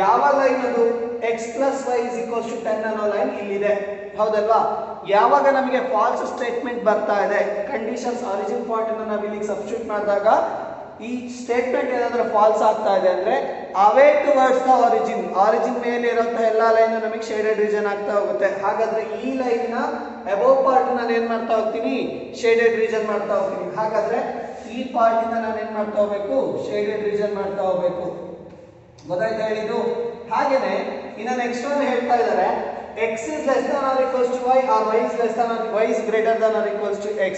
ಯಾವ line ಅದು? x plus y is equals to 10 ಅನ್ನೋ line ಇಲ್ಲಿದೆ. ಹೌದಲ್ವಾ? ಯಾವಾಗ ನಮಗೆ falls statement ಬರ್ತಾ ಇದೆ, conditions origin point ಅನ್ನು ನಾವು ಇಲ್ಲಿಗೆ ಸಬ್ಸ್ಟಿಟ್ಯೂಟ್ ಮಾಡಿದಾಗ ಈ ಸ್ಟೇಟ್ಮೆಂಟ್ ಏನಾದರೂ ಫಾಲ್ಸ್ ಆಗ್ತಾ ಇದೆ ಅಂದ್ರೆ ಅವೇ ಟುವರ್ಡ್ಸ್ ದ ಆರಿಜಿನ್, ಆರಿಜಿನ್ ಮೇಲೆ ಇರುವಂತಹ ಎಲ್ಲಾ ಲೈನ್ ನಮಗೆ ಶೇಡೆಡ್ ರೀಜನ್ ಆಗ್ತಾ ಹೋಗುತ್ತೆ. ಹಾಗಾದ್ರೆ ಈ ಲೈನ್ ನ ಅಬೋವ್ ಪಾರ್ಟ್ ನಾನು ಏನ್ ಮಾಡ್ತಾ ಹೋಗ್ತೀನಿ? ಶೇಡೆಡ್ ರೀಜನ್ ಮಾಡ್ತಾ ಹೋಗ್ತೀನಿ. ಹಾಗಾದ್ರೆ ಈ ಪಾರ್ಟ್ ಇಂದ ನಾನು ಏನ್ ಮಾಡ್ತಾ ಹೋಗ್ಬೇಕು? ಶೇಡೆಡ್ ರೀಜನ್ ಮಾಡ್ತಾ ಹೋಗ್ಬೇಕು. ಗೊತ್ತಾಯ್ತಾ ಹೇಳಿದ್ದು? ಹಾಗೇನೆ ಇನ್ನ ನೆಕ್ಸ್ಟ್ ಒನ್ ಹೇಳ್ತಾ ಇದ್ದಾರೆ x is less than or equals to y or y is less than or y is greater than or equals to x.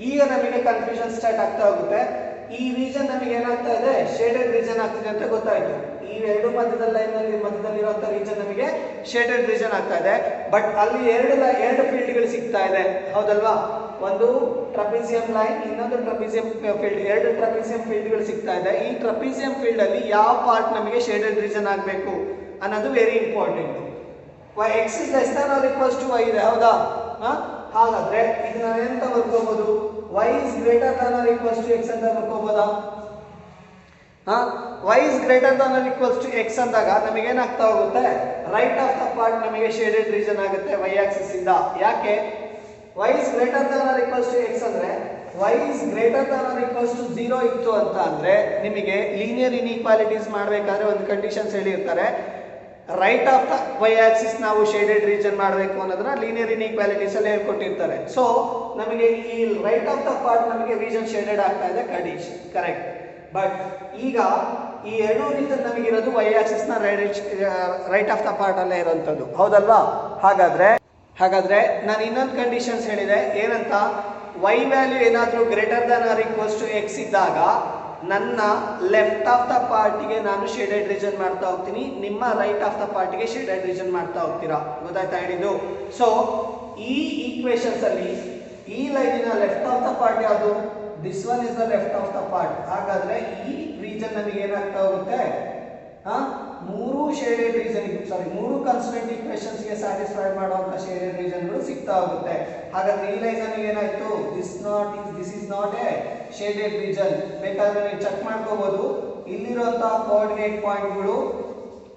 ಈಗ ನಮಗೆ ಕನ್ಫ್ಯೂಷನ್ ಸ್ಟಾರ್ಟ್ ಆಗ್ತಾ ಹೋಗುತ್ತೆ. ಈ ರೀಜನ್ ನಮಗೆ ಏನಾಗ್ತಾ ಇದೆ, ಶೇಡೆಡ್ ರೀಜನ್ ಆಗ್ತಿದೆ ಅಂತ ಗೊತ್ತಾಯ್ತು. ಈ ಎರಡು ಮಧ್ಯದ ಲೈನ್ ನಲ್ಲಿ ಮಧ್ಯದಲ್ಲಿರುವಂತ ರೀಜನ್ ನಮಗೆ ಶೇಡೆಡ್ ರೀಜನ್ ಆಗ್ತಾ ಇದೆ. ಬಟ್ ಅಲ್ಲಿ ಎರಡು ಫೀಲ್ಡ್ಗಳು ಸಿಗ್ತಾ ಇದೆ, ಹೌದಲ್ವಾ? ಒಂದು ಟ್ರಪೀಸಿಯಂ ಲೈನ್, ಇನ್ನೊಂದು ಟ್ರಪೀಸಿಯಂ ಫೀಲ್ಡ್, ಎರಡು ಟ್ರಪೀಸಿಯಂ ಫೀಲ್ಡ್ಗಳು ಸಿಗ್ತಾ ಇದೆ. ಈ ಟ್ರಪೀಸಿಯಂ ಫೀಲ್ಡ್ ಅಲ್ಲಿ ಯಾವ ಪಾರ್ಟ್ ನಮಗೆ ಶೇಡೆಡ್ ರೀಜನ್ ಆಗಬೇಕು ಅನ್ನೋದು very important. x is less than or equals to y ಇದೆ, ಹೌದಾ? ಹಾಗಾದ್ರೆ ಇದನ್ನ ಎಂತ ಬರ್ಕೋಬಹುದು, y is greater than or equals to x ಅಂತ ಬರ್ಕೋಬಹುದಾ? y is greater than or equals to x ಅಂದಾಗ ನಮಗೆ ಏನಾಗ್ತಾ ಹೋಗುತ್ತೆ, ರೈಟ್ ಆಫ್ ದ ಪಾರ್ಟ್ ನಮಗೆ ಶೇಡೆಡ್ ರೀಜನ್ ಆಗುತ್ತೆ y ಆಕ್ಸಿಸ್ ಇಂದ. ಯಾಕೆ y is greater than or equals to x ಅಂದ್ರೆ y is greater than or equals to 0 ಇತ್ತು ಅಂತ ಅಂದ್ರೆ ನಿಮಗೆ ಲೀನಿಯರ್ ಇನ್ಇಕ್ವಾಲಿಟೀಸ್ ಮಾಡಬೇಕಾದ್ರೆ ಒಂದು ಕಂಡೀಷನ್ಸ್ ಹೇಳಿರ್ತಾರೆ. Right of the y axis ನಾವು ಶೇಡೆಡ್ ರೀಜನ್ ಮಾಡಬೇಕು ಅನ್ನೋದನ್ನ ಲೀನಿಯರ್ ಇನ್ಇಕ್ವಾಲಿಟೀಸ್ ಅಲ್ಲಿ ಹೇಳ್ಕೊಟ್ಟಿರ್ತಾರೆ. ಸೊ ನಮಗೆ ಈ ರೈಟ್ ಆಫ್ ದ ಪಾರ್ಟ್ ನಮಗೆ ರೀಜನ್ ಶೇಡೆಡ್ ಆಗ್ತಾ ಇದೆ, ಕಂಡೀಷನ್ ಕರೆಕ್ಟ್. ಬಟ್ ಈಗ ಈ ಎರಡು ರೀಜನ್ ನಮಗಿರೋದು ವೈ ಆಕ್ಸಿಸ್ ನ ರೈಟ್ ಆಫ್ ದ ಪಾರ್ಟ್ ಅಲ್ಲೇ ಇರುವಂತದ್ದು, ಹೌದಲ್ವಾ? ಹಾಗಾದ್ರೆ ನಾನು ಇನ್ನೊಂದು ಕಂಡೀಷನ್ಸ್ ಹೇಳಿದೆ, ಏನಂತ, y ವ್ಯಾಲ್ಯೂ ಏನಾದರೂ greater than or equals to x ಇದ್ದಾಗ ನನ್ನ ಲೆಫ್ಟ್ ಆಫ್ ದ ಪಾರ್ಟಿಗೆ ನಾನು ಶೇಡೆಡ್ ರೀಜನ್ ಮಾಡ್ತಾ ಹೋಗ್ತೀನಿ, ನಿಮ್ಮ ರೈಟ್ ಆಫ್ ದ ಪಾರ್ಟಿಗೆ ಶೇಡೆಡ್ ರೀಜನ್ ಮಾಡ್ತಾ ಹೋಗ್ತೀರಾ. ಗೊತ್ತಾಯ್ತಾ ಹೇಳಿದ್ದು? ಸೊ ಈ ಈಕ್ವೇಶನ್ಸ್ ಅಲ್ಲಿ ಈ ಲೈನಿನ ಲೆಫ್ಟ್ ಆಫ್ ದ ಪಾರ್ಟ್ ಯಾವುದು, this one is the left of the part. ಹಾಗಾದ್ರೆ ಈ ರೀಜನ್ ನಮಗೆ ಏನಾಗ್ತಾ ಹೋಗುತ್ತೆ, ಮೂರು ಶೇಡೆಡ್ ರೀಜನ್, ಮೂರು ಕಾನ್ಸ್ಟೆಂಟ್ ಈಕ್ವೇಶನ್ಸ್ ಗೆ ಸ್ಯಾಟಿಸ್ಫೈ ಮಾಡುವಂತ ಶೇಡೆಡ್ ರೀಜನ್ಗಳು ಸಿಗ್ತಾ ಹೋಗುತ್ತೆ. ಹಾಗಾದ್ರೆ ಈ ಲೈನ್ ನಮಗೆ ಏನಾಯ್ತು, this is not A shaded region. ಬೇಕಾದ್ರೆ ನೀವು ಚೆಕ್ ಮಾಡ್ಕೋಬಹುದು, ಇಲ್ಲಿರುವಂತಹ ಕೋಆರ್ಡಿನೇಟ್ ಪಾಯಿಂಟ್ಗಳು,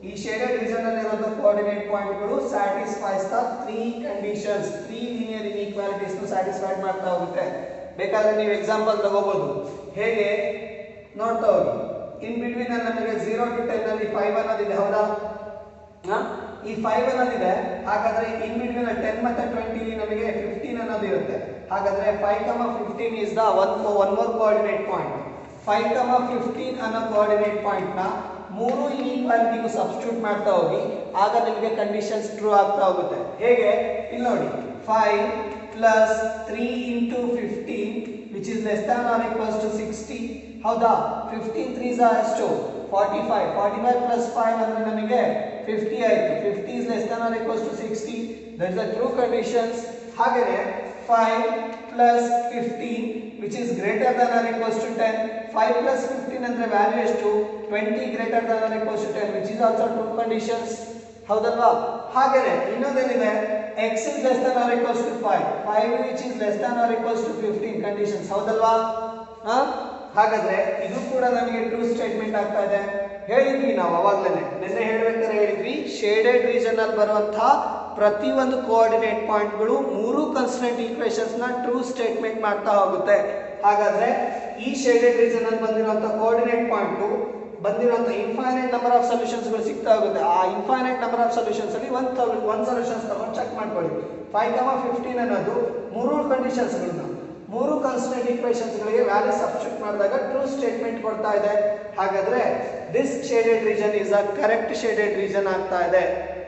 ಈ ಶೇಡೆಡ್ ರೀಜನ್ ಅಲ್ಲಿ ಇರುವಂತಹ ಕೋಆರ್ಡಿನೇಟ್ ಪಾಯಿಂಟ್ಗಳು satisfies the three conditions, three linear inequalities satisfy ಮಾಡ್ತಾ ಹೋಗುತ್ತೆ. ಬೇಕಾದ್ರೆ ನೀವು ಎಕ್ಸಾಂಪಲ್ ತಗೋಬಹುದು, ಹೇಗೆ ನೋಡ್ತಾ ಹೋಗಿ. ಇನ್ ಬಿಟ್ವೀನ್ ಅಲ್ಲಿ ನಮಗೆ 0 to 10 ಅಲ್ಲಿ 5 ಅನ್ನೋದಿದೆ, ಹೌದಾ? ಈ 5 ಅನ್ನೋದಿದೆ. ಹಾಗಾದ್ರೆ ಇನ್ ಬಿಟ್ವೀನ್ 10 ಮತ್ತೆ 20 ನಮಗೆ 15 ಅನ್ನೋದು ಇರುತ್ತೆ. ಹಾಗಾದ್ರೆ 5,15 is the one more coordinate point. 5,15 ಅನ್ನೋ ಕೋಆರ್ಡಿನೇಟ್ ಪಾಯಿಂಟ್ ನ ಮೂರು ಇನ್ಇಕ್ವಾಲಿಟಿಗೂ ಸಬ್ಸ್ಟಿಟ್ಯೂಟ್ ಮಾಡ್ತಾ ಹೋಗಿ, ಆಗ ನಿಮಗೆ ಕಂಡೀಷನ್ಸ್ ಟ್ರೂ ಆಗ್ತಾ ಹೋಗುತ್ತೆ. ಹೇಗೆ, ಇಲ್ಲಿ ನೋಡಿ, 5 plus 3 into 15 which is less than or equals to 60, ಹೌದಾ? 15 3s are ಎಷ್ಟು, 45. 45 plus 5 ಅಂದ್ರೆ ನಮಗೆ 50 ಆಯ್ತು. 50 is less than or equals to 60. that is the true conditions. ಹಾಗೆಯೇ 5 plus 15 which is greater than or equals to 10. 5 plus 15 ಅಂದ್ರೆ value ಎಷ್ಟು, 20 greater than or equals to 10 which is also true conditions, ಹೌದಲ್ವಾ? ಹಾಗೆಯೇ ಇನ್ನೊಂದೇನಿದೆ, x is less than or equals to 5 which is less than or equals to 15 conditions, ಹೌದಲ್ವಾ? ಹಾಗಾದ್ರೆ ಇದು ಕೂಡ ನಮಗೆ true statement ಆಗ್ತಾ ಇದೆ. ಹೇಳಿದ್ವಿ ನಾವು ಅವಾಗ್ಲೇನೆ, ನಿನ್ನೆ ಹೇಳ್ಬೇಕಾದ್ರೆ ಹೇಳಿದ್ವಿ, ಶೇಡೆಡ್ ರೀಜನ್ ಅಲ್ಲಿ ಬರುವಂತಹ ಪ್ರತಿಯೊಂದು ಕೋಆರ್ಡಿನೇಟ್ ಪಾಯಿಂಟ್ಗಳು ಮೂರು ಕಾನ್ಸ್ಟೆಂಟ್ ಈಕ್ವೇಶನ್ಸ್ ನ ಟ್ರೂ ಸ್ಟೇಟ್ಮೆಂಟ್ ಮಾಡ್ತಾ ಹೋಗುತ್ತೆ. ಹಾಗಾದ್ರೆ ಈ ಶೇಡೆಡ್ ರೀಜನ್ ಅಲ್ಲಿ ಬಂದಿರುವಂತಹ ಕೋಆರ್ಡಿನೇಟ್ ಪಾಯಿಂಟ್ ಬಂದಿರುವಂತಹ ಇನ್ಫೈನೈಟ್ ನಂಬರ್ ಆಫ್ ಸೊಲ್ಯೂಷನ್ಸ್ ಗಳು ಸಿಗ್ತಾ ಹೋಗುತ್ತೆ. ಆ ಇನ್ಫೈನೈಟ್ ನಂಬರ್ ಆಫ್ ಸೊಲ್ಯೂಷನ್ಸ್ ಅಲ್ಲಿ ಒಂದು ಸೊಲ್ಯೂಷನ್ಸ್ ತಗೊಂಡು ಚೆಕ್ ಮಾಡ್ಕೊಳ್ಳಿ. 5,15 ಅನ್ನೋದು ಮೂರು ಕಂಡೀಷನ್ಸ್ ಗಳನ್ನ, ಮೂರು ಕಾನ್ಸ್ಟೆಂಟ್ ಈಕ್ವೇಶನ್ಸ್ ಗಳಿಗೆ ವ್ಯಾಲ್ಯೂ ಸಬ್ಸ್ಟಿಟ್ಯೂಟ್ ಮಾಡಿದಾಗ ಟ್ರೂ ಸ್ಟೇಟ್ಮೆಂಟ್ ಕೊಡ್ತಾ ಇದೆ. ಹಾಗಾದ್ರೆ this shaded region is a correct shaded region ಆಗ್ತಾ ಇದೆ.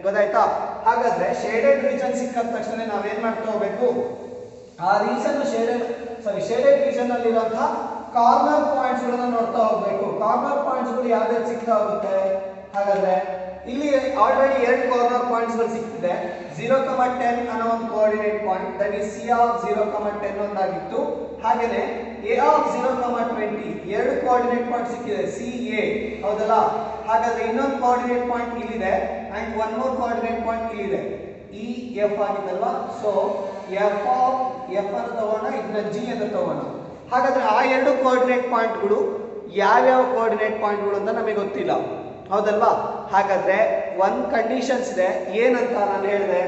ಗೊತ್ತಾಯ್ತಾ? ಹಾಗಾದ್ರೆ ಶೇಡೆಡ್ ರೀಜನ್ ಸಿಕ್ಕಾದ ತಕ್ಷಣ ನಾವೇನ್ ಮಾಡ್ತಾ ಹೋಗ್ಬೇಕು, ಆ ರೀಜನ್ ಶೇಡೆಡ್ ರೀಜನ್ ಅಲ್ಲಿ ಇರುವಂತಹ ಕಾರ್ನರ್ ಪಾಯಿಂಟ್ಸ್ ಗಳನ್ನ ನೋಡ್ತಾ ಹೋಗ್ಬೇಕು. ಕಾರ್ನರ್ ಪಾಯಿಂಟ್ಸ್ ಗಳು ಯಾವ್ದು ಸಿಗ್ತಾ ಹೋಗುತ್ತೆ, ಹಾಗಾದ್ರೆ ಇಲ್ಲಿ ಆಲ್ರೆಡಿ ಎರಡು ಕಾರ್ನರ್ ಪಾಯಿಂಟ್ಸ್ ಗಳು ಸಿಕ್ಕಿದೆ. 0,10 ಅನ್ನೋ ಒಂದು coordinate point, that is C of 0,10 ಒಂದಾಗಿತ್ತು. ಹಾಗೇನೆ A of 0,20 ಎರಡು ಕೋಆರ್ಡಿನೇಟ್ ಪಾಯಿಂಟ್ ಸಿಕ್ಕಿದೆ, CA, ಹೌದಲ್ಲ? ಹಾಗಾದ್ರೆ ಇನ್ನೊಂದು ಕೋಆರ್ಡಿನೇಟ್ ಪಾಯಿಂಟ್ ಇಲ್ಲಿದೆ and one more coordinate point ಇಲ್ಲಿದೆ, EF ಆಗಿದಲ್ವಾ? ಸೊ F of F ಅನ್ನು ತಗೋಣ, ಇದನ್ನ G ಅಂತ ತಗೋಣ. ಹಾಗಾದ್ರೆ ಆ ಎರಡು ಕೋಆರ್ಡಿನೇಟ್ ಪಾಯಿಂಟ್ಗಳು ಯಾವ್ಯಾವ ಕೋಆರ್ಡಿನೇಟ್ ಪಾಯಿಂಟ್ಗಳು ಅಂತ ನಮಗೆ ಗೊತ್ತಿಲ್ಲ, ಹೌದಲ್ವಾ? ಹಾಗಾದ್ರೆ ಒಂದು ಕಂಡೀಷನ್ಸ್ ಇದೆ, ಏನಂತ ನಾನು ಹೇಳಿದೆ,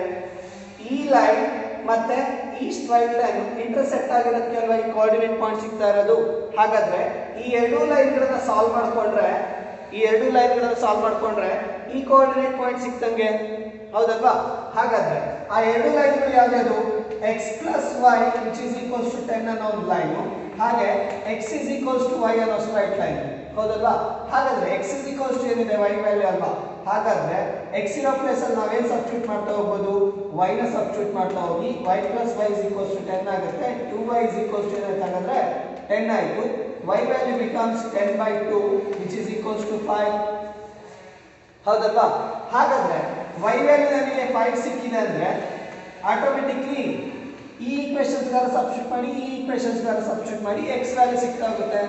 ಈ ಲೈನ್ ಮತ್ತೆ ಈ ಸ್ಟ್ರೈಟ್ ಲೈನ್ ಇಂಟರ್ಸೆಕ್ಟ್ ಆಗಿರೋದಕ್ಕೆ ಅಲ್ವಾ ಈ ಕೋಆರ್ಡಿನೇಟ್ ಪಾಯಿಂಟ್ ಸಿಗ್ತಾ ಇರೋದು. ಹಾಗಾದ್ರೆ ಈ ಎರಡು ಲೈನ್ಗಳನ್ನ ಸಾಲ್ವ್ ಮಾಡ್ಕೊಂಡ್ರೆ ಈ ಕೋಆರ್ಡಿನೇಟ್ ಪಾಯಿಂಟ್ ಸಿಕ್ತಂಗೆ, ಹೌದಲ್ವಾ? ಹಾಗಾದ್ರೆ ಆ ಎರಡು ಲೈನ್ಗಳು ಯಾವ್ದು, x plus y which is equals to 10 ಅನ್ನೋ ಒಂದು ಲೈನು, ಹಾಗೆ x is equals to y ಅನ್ನೋ ಸ್ಟ್ರೈಟ್ ಲೈನ್, ಹೌದಲ್ವಾ? ಹಾಗಾದ್ರೆ x is equals to ಏನಿದೆ, y ವ್ಯಾಲ್ಯೂ ಅಲ್ವಾ? ಹಾಗಾದ್ರೆ x ಇರೋ ಪ್ಲೇಸ್ ಅಲ್ಲಿ ನಾವೇನ್ ಸಬ್ಸ್ಟಿಟ್ಯೂಟ್ ಮಾಡ್ತಾ ಹೋಗ್ಬೋದು, y ನ ಸಬ್ಸ್ಟಿಟ್ಯೂಟ್ ಮಾಡ್ತಾ ಹೋಗಿ y plus y is equals to 10 ಆಗುತ್ತೆ. 2y is equals to ಏನಾಯ್ತು ಹಾಗಾದ್ರೆ 10 ಆಯ್ತು. y value becomes 10/2 which is equals to 5. ಹೌದಲ್ವಾ? ಹಾಗಾದ್ರೆ y ವ್ಯಾಲ್ಯೂ ನಮಗೆ 5 ಸಿಕ್ಕಿದೆ ಅಂದ್ರೆ ಆಟೋಮೆಟಿಕ್ಲಿ ಈ ಈಕ್ವೇಷನ್ಸ್ ಗಾರ ಸಬ್ಸ್ಟಿಟ್ಯೂಟ್ ಮಾಡಿ ಈ ಈಕ್ವೇಷನ್ಸ್ ಗಾರ ಸಬ್ಸ್ಟಿಟ್ಯೂಟ್ ಮಾಡಿ x ವ್ಯಾಲ್ಯೂ ಸಿಗ್ತಾ ಹೋಗುತ್ತೆ.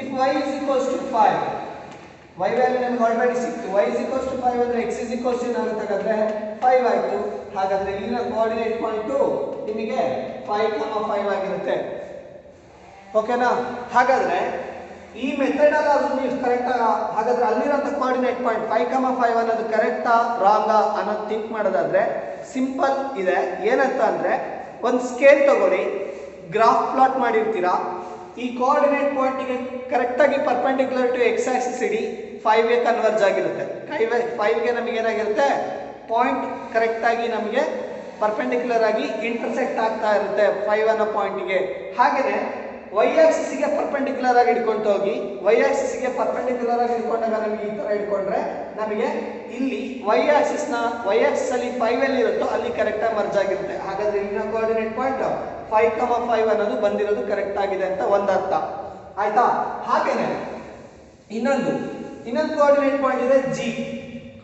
if y is equals to 5, y value ನಮಗೆ ಆಲ್ರೆಡಿ ಸಿಕ್ತು. y is equals to 5 ಅಂದ್ರೆ x is equals to ಏನಾಗುತ್ತೆ ಹಾಗಾದ್ರೆ 5 ಆಯ್ತು. ಹಾಗಾದ್ರೆ ಇಲ್ಲಿನ ಕೋಆರ್ಡಿನೇಟ್ ಪಾಯಿಂಟ್ ನಿಮಗೆ 5,5 ಆಗಿರುತ್ತೆ. ಓಕೆನಾ? ಹಾಗಾದ್ರೆ ಈ ಮೆಥಡ್ ಅಲ್ಲಿ ನೀವು ಕರೆಕ್ಟ್ ಹಾಗಾದ್ರೆ ಅಲ್ಲಿರೋಂಥ ಕೋಆರ್ಡಿನೇಟ್ ಪಾಯಿಂಟ್ 5,5 ಅನ್ನೋದು ಕರೆಕ್ಟಾ ರಾಂಗಾ ಅನ್ನೋದು ಥಿಂಕ್ ಮಾಡೋದಾದ್ರೆ ಸಿಂಪಲ್ ಇದೆ. ಏನಂತ ಅಂದ್ರೆ ಒಂದು ಸ್ಕೇಲ್ ತಗೊಳ್ಳಿ, ಗ್ರಾಫ್ ಪ್ಲಾಟ್ ಮಾಡಿರ್ತೀರಾ, ಈ ಕೋಆರ್ಡಿನೇಟ್ ಪಾಯಿಂಟಿಗೆ ಕರೆಕ್ಟಾಗಿ ಪರ್ಪೆಂಡಿಕ್ಯುಲರ್ ಟು ಎಕ್ಸ್ ಆಕ್ಸಿಸ್ ಇಡಿ 5ಗೆ ಕನ್ವರ್ಜ್ ಆಗಿರುತ್ತೆ. 5ಗೆ ನಮಗೆ ಏನಾಗಿರುತ್ತೆ ಪಾಯಿಂಟ್ ಕರೆಕ್ಟಾಗಿ ನಮಗೆ ಪರ್ಪೆಂಡಿಕ್ಯುಲರ್ ಆಗಿ ಇಂಟರ್ಸೆಕ್ಟ್ ಆಗ್ತಾ ಇರುತ್ತೆ 5 ಅನ್ನೋ ಪಾಯಿಂಟಿಗೆ. ಹಾಗೆಯೇ ವೈ ಆಕ್ಸಿಸ್ಗೆ ಪರ್ಪೆಂಡಿಕ್ಯುಲರ್ ಆಗಿ ಹಿಡ್ಕೊಂಡು ಹೋಗಿ ವೈ ಆಕ್ಸಿಸ್ಗೆ ಪರ್ಪೆಂಡಿಕ್ಯುಲರ್ ಆಗಿ ಹಿಡ್ಕೊಂಡಾಗ ನಮಗೆ ಈ ತರ ಹಿಡ್ಕೊಂಡ್ರೆ ನಮಗೆ ಇಲ್ಲಿ ವೈ ಆಕ್ಸಿಸ್ ಅಲ್ಲಿ 5 ಎಲ್ಲಿ ಇರುತ್ತೋ ಅಲ್ಲಿ ಕರೆಕ್ಟ್ ಆಗಿ ಮರ್ಜ್ ಆಗಿರುತ್ತೆ. ಹಾಗಾದ್ರೆ ಇಲ್ಲಿನ ಕೋಆರ್ಡಿನೇಟ್ ಪಾಯಿಂಟ್ 5,5 ಅನ್ನೋದು ಬಂದಿರೋದು ಕರೆಕ್ಟ್ ಆಗಿದೆ ಅಂತ ಒಂದರ್ಥ ಆಯ್ತಾ. ಹಾಗೇನೆ ಇನ್ನೊಂದು ಕೋಆರ್ಡಿನೇಟ್ ಪಾಯಿಂಟ್ ಇದೆ ಜಿ.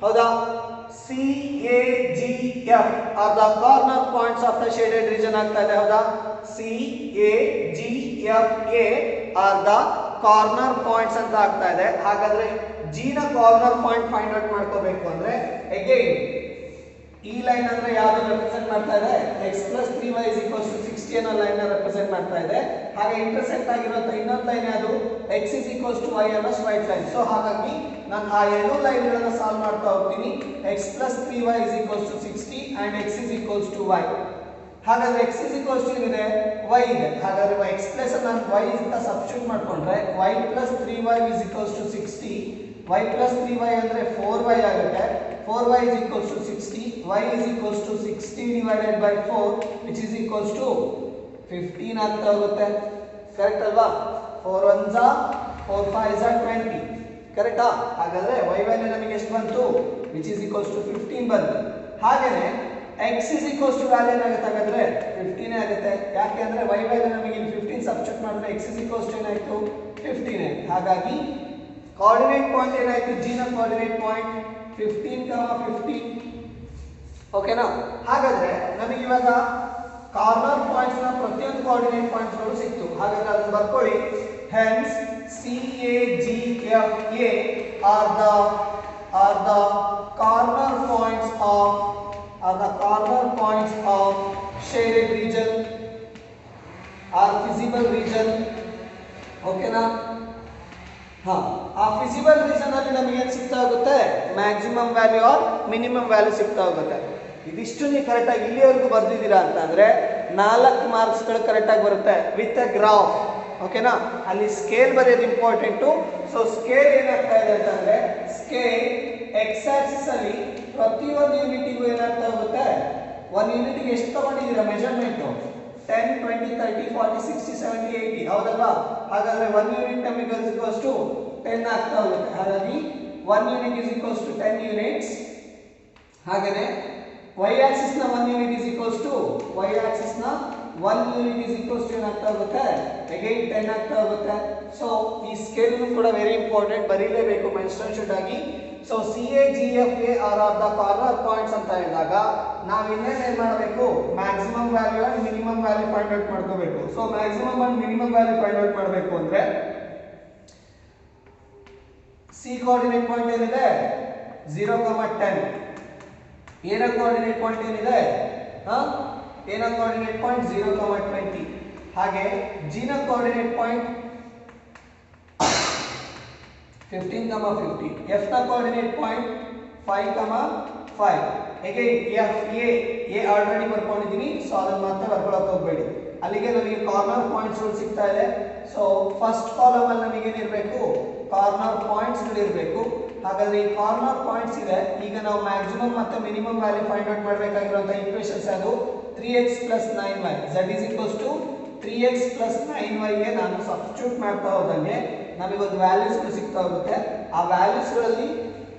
ಹೌದಾ? CAGF are the corner points of the shaded region ಆಗ್ತಾ ಇದೆ. ಹೌದಾ? CAGFA are the corner points ಅಂತ ಆಗ್ತಾ ಇದೆ. ಹಾಗಾದ್ರೆ G ನ ಕಾರ್ನರ್ ಪಾಯಿಂಟ್ ಫೈಂಡ್ ಔಟ್ ಮಾಡ್ಕೋಬೇಕು ಅಂದ್ರೆ ಅಗೈನ್ ಈ ಲೈನ್ ಅಂದ್ರೆ ಯಾವುದು ರೆಪ್ರೆಸೆಂಟ್ ಮಾಡ್ತಾ ಇದೆ x plus 3y is equals to 60 ಅನ್ನೋ ಲೈನ್ ರೆಪ್ರೆಸೆಂಟ್ ಮಾಡ್ತಾ ಇದೆ. ಹಾಗೆ ಇಂಟರ್ಸೆಕ್ಟ್ ಆಗಿರುವಂತ ಇನ್ನೊಂದು ಲೈನ್ ಯಾವುದು x is equals to y ಅನ್ನೋ ಸ್ಟ್ರೈಟ್ ಲೈನ್. ಸೊ ಹಾಗಾಗಿ ನಾನು ಆ ಎರಡು ಲೈನ್ ಗಳನ್ನು ಸಾಲ್ವ್ ಮಾಡ್ತಾ ಹೋಗ್ತೀನಿ. x plus 3y is equals to 60 and x is equals to y. ಹಾಗಾದ್ರೆ x is equals to ಏನಿದೆ y ಇದೆ. ಹಾಗಾದ್ರೆ x ಪ್ಲಸ್ ನಾನು y ಅಂತ ಸಬ್ಸ್ಟಿಟ್ಯೂಟ್ ಮಾಡ್ಕೊಂಡ್ರೆ y plus 3y is equals to 60. y plus 3y ಅಂದ್ರೆ 4y ಆಗುತ್ತೆ. 4y is equals to 60. y is equals to 60 divided by 4 which is equals to 15 ಆಗ್ತಾ ಹೋಗುತ್ತೆ. ಕರೆಕ್ಟ್ ಅಲ್ವಾ? 4 1s 4 5s 20. ಕರೆಕ್ಟಾ? ಹಾಗಾದ್ರೆ y ವ್ಯಾಲ್ಯೂ ನಮಗೆ ಎಷ್ಟು ಬಂತು which is equals to 15 ಬಂತು. ಹಾಗೇನೆ x is equals to value ಏನಾಗುತ್ತೆ ಹಾಗಾದ್ರೆ 15 ಆಗುತ್ತೆ. ಯಾಕೆ ಅಂದ್ರೆ y ವ್ಯಾಲ್ಯೂ ನಮಗೆ ಇಲ್ಲಿ 15 ಸಬ್ಸ್ಟಿಟ್ಯೂಟ್ ಮಾಡಿದ್ರೆ x is equals to ಏನಾಯ್ತು 15. ಹಾಗಾಗಿ ಕೋಆರ್ಡಿನೇಟ್ ಪಾಯಿಂಟ್ ಏನಾಯ್ತು g ನ ಕೋಆರ್ಡಿನೇಟ್ ಪಾಯಿಂಟ್ 15,15. ಓಕೆನಾ? ಹಾಗಾದ್ರೆ ನಮಗೆ ಇವಾಗ ಕಾರ್ನರ್ ಪಾಯಿಂಟ್ಸ್ ನ ಪ್ರತಿಯೊಂದು ಕೋಆರ್ಡಿನೇಟ್ ಪಾಯಿಂಟ್ಸ್ ಗಳು ಸಿಕ್ತು. ಹಾಗಾದ್ರೆ ಅದನ್ನ ಬರ್ಕೊಳ್ಳಿ. hence CAGFA are the corner points of shaded region or visible region. ಓಕೆನಾ? ಆ ಫಿಸಿಬಲ್ ರೀಸನ್ ಅಲ್ಲಿ ನಮಗೆ ಏನು ಸಿಗ್ತಾ ಹೋಗುತ್ತೆ maximum value or minimum value ಸಿಗ್ತಾ ಹೋಗುತ್ತೆ. ಇದಿಷ್ಟು ನೀವು ಕರೆಕ್ಟ್ ಆಗಿ ಇಲ್ಲಿವರೆಗೂ ಬರ್ದಿದ್ದೀರಾ ಅಂತಂದ್ರೆ 4 ಮಾರ್ಕ್ಸ್ಗಳು ಕರೆಕ್ಟ್ ಆಗಿ ಬರುತ್ತೆ ವಿತ್ ಎ ಗ್ರಾಫ್. ಓಕೆನಾ? ಅಲ್ಲಿ ಸ್ಕೇಲ್ ಬರೆಯೋದು ಇಂಪಾರ್ಟೆಂಟು. ಸೊ ಸ್ಕೇಲ್ ಏನಾಗ್ತಾ ಇದೆ ಅಂತಂದ್ರೆ ಸ್ಕೇಲ್ ಎಕ್ಸ್ ಆಕ್ಸಿಸ್ ಅಲ್ಲಿ ಪ್ರತಿಯೊಂದು ಯೂನಿಟಿಗೂ ಏನಾಗ್ತಾ ಹೋಗುತ್ತೆ ಒಂದು ಯೂನಿಟ್ಗೆ ಎಷ್ಟು ತಗೊಂಡಿದ್ದೀರಾ ಮೆಜರ್ಮೆಂಟ್ 10 20 30 40 60 70 80. ಹೌದಲ್ವಾ? ಹಾಗಾದ್ರೆ 1 ಯೂನಿಟ್ ನಮಗೆ ಈಕ್ವಲ್ಸ್ ಟು 10 ಆಗ್ತಾ ಹೋಗುತ್ತೆ. ಹಾಗಾಗಿ 1 unit is equals to 10 units. ಹಾಗೇನೆ y ಆಕ್ಸಿಸ್ ನ 1 unit is equals to y axis ನ 1 ಯೂನಿಟ್ ಇಸ್ ಈಕ್ವಲ್ಸ್ ಟು ಏನಾಗ್ತಾ ಹೋಗುತ್ತೆ ಅಗೈನ್ 10 ಆಗ್ತಾ ಹೋಗುತ್ತೆ. ಸೊ ಈ ಸ್ಕೇಲ್ ಕೂಡ ವೆರಿ ಇಂಪಾರ್ಟೆಂಟ್, ಬರೀಲೇಬೇಕು ಮೆನ್ಷನ್ ಶುಡ್ ಆಗಿ. So CAGFA are the corner points ಅಂತ ಹೇಳಿದಾಗ ನಾವು ಇನ್ನೇನು ಮಾಡಬೇಕು maximum value and minimum value find out ಮಾಡ್ಕೋಬೇಕು. ಸೊ maximum and minimum value find out ಮಾಡಬೇಕು ಅಂದ್ರೆ C ಕೋಆರ್ಡಿನೇಟ್ ಪಾಯಿಂಟ್ ಏನಿದೆ 0,10. A ನ ಕೋಆರ್ಡಿನೇಟ್ ಪಾಯಿಂಟ್ ಏನಿದೆ A ನ ಕೋಆರ್ಡಿನೇಟ್ ಪಾಯಿಂಟ್ 0,20. ಹಾಗೆ G ನ ಕೋಆರ್ಡಿನೇಟ್ ಪಾಯಿಂಟ್ 15,50. F ನ coordinate point 5,5. again A already ಬರ್ಕೊಂಡಿದ್ದೀನಿ. ಸೊ ಅದನ್ನ ಮತ್ತೆ ಬರ್ಕೊಳ್ಳೋಕೆ ಹೋಗಬೇಡಿ. ಅಲ್ಲಿಗೆ ನಮಗೆ ಕಾರ್ನರ್ ಪಾಯಿಂಟ್ಸ್ ಗಳು ಸಿಗ್ತಾ ಇದೆ. ಸೊ ಫಸ್ಟ್ ಕಾಲಮ್ ಅಲ್ಲಿ ನಮಗೆ ಏನಿರಬೇಕು ಕಾರ್ನರ್ ಪಾಯಿಂಟ್ಸ್ ಗಳು ಇರಬೇಕು. ಹಾಗಾದ್ರೆ ಈ ಕಾರ್ನರ್ ಪಾಯಿಂಟ್ಸ್ ಇದೆ. ಈಗ ನಾವು ಮ್ಯಾಕ್ಸಿಮಮ್ ಮತ್ತೆ ಮಿನಿಮಮ್ ವ್ಯಾಲ್ಯೂ ಫೈಂಡ್ ಔಟ್ ಮಾಡಬೇಕಾಗಿರುವಂತ ಈಕ್ವೇಷನ್ಸ್ ಅದು 3x + 9y z = 3x + 9y ಗೆ ನಾನು ಸಬ್ಸ್ಟಿಟ್ಯೂಟ್ ಮಾಡ್ತಾ ಹೋದಂಗೆ ನಮಗೆ ಒಂದು ವ್ಯಾಲ್ಯೂಸ್ ಸಿಗ್ತಾ ಹೋಗುತ್ತೆ. ಆ ವ್ಯಾಲ್ಯೂಸ್ ಗಳಲ್ಲಿ